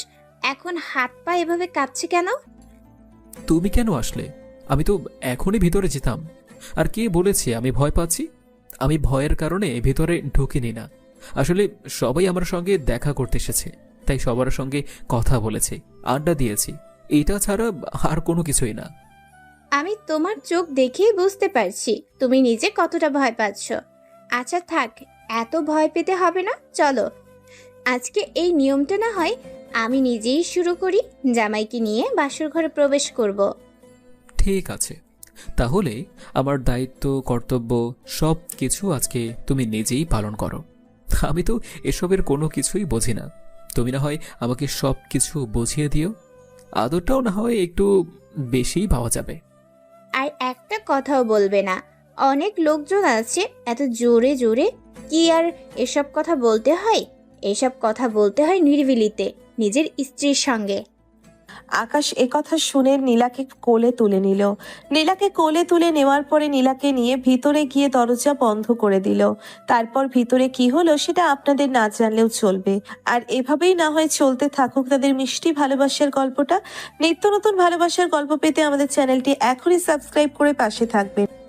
এখন হাত পা এভাবে কাঁপছে কেন? তুমি কেন আসলে? আমি তো এখনই ভিতরে যেতাম। আর কে বলেছে আমি ভয় পাচ্ছি? আমি ভয়ের কারণে ভিতরে ঢুকিনি না। আসলে সবাই আমার সঙ্গে দেখা করতে এসেছে, তাই সবার সঙ্গে কথা বলেছি, আড্ডা দিয়েছি, এটা ছাড়া আর কোনো কিছুই না। আমি তোমার চোখ দেখেই বুঝতে পারছি তুমি নিজে কতটা ভয় পাচ্ছ। আচ্ছা থাক, এত ভয় পেতে হবে না, চলো আজকে এই নিয়মটা না হয় আমি নিজেই শুরু করি। জামাইকে নিয়ে বাসর ঘরে প্রবেশ করব। ঠিক আছে, তাহলে আমার দায়িত্ব কর্তব্য সব কিছু আজকে তুমি নিজেই পালন করো। আমি তো এসবের কোনো কিছুই বুঝি না, তুমি না হয় আমাকে সব কিছু বুঝিয়ে দিও। আদরটাও না হয় একটু বেশিই পাওয়া যাবে। আর একটা কথাও বলবে না। অনেক লোকজন আছে, এত জোরে জোরে কি আর এসব কথা বলতে হয়? এসব কথা বলতে হয় নিরিবিলিতে, নিজের স্ত্রীর সঙ্গে। আকাশ একথা শুনে নীলাকে কোলে তুলে নিল। নীলাকে কোলে তুলে নেওয়ার পরে নীলাকে নিয়ে ভিতরে গিয়ে দরজা বন্ধ করে দিল। তারপর ভিতরে কি হলো সেটা আপনাদের না জানলেও চলবে। আর এভাবেই না হয় চলতে থাকুক তাদের মিষ্টি ভালোবাসার গল্পটা। নিত্য নতুন ভালোবাসার গল্প পেতে আমাদের চ্যানেলটি এখনই সাবস্ক্রাইব করে পাশে থাকবেন।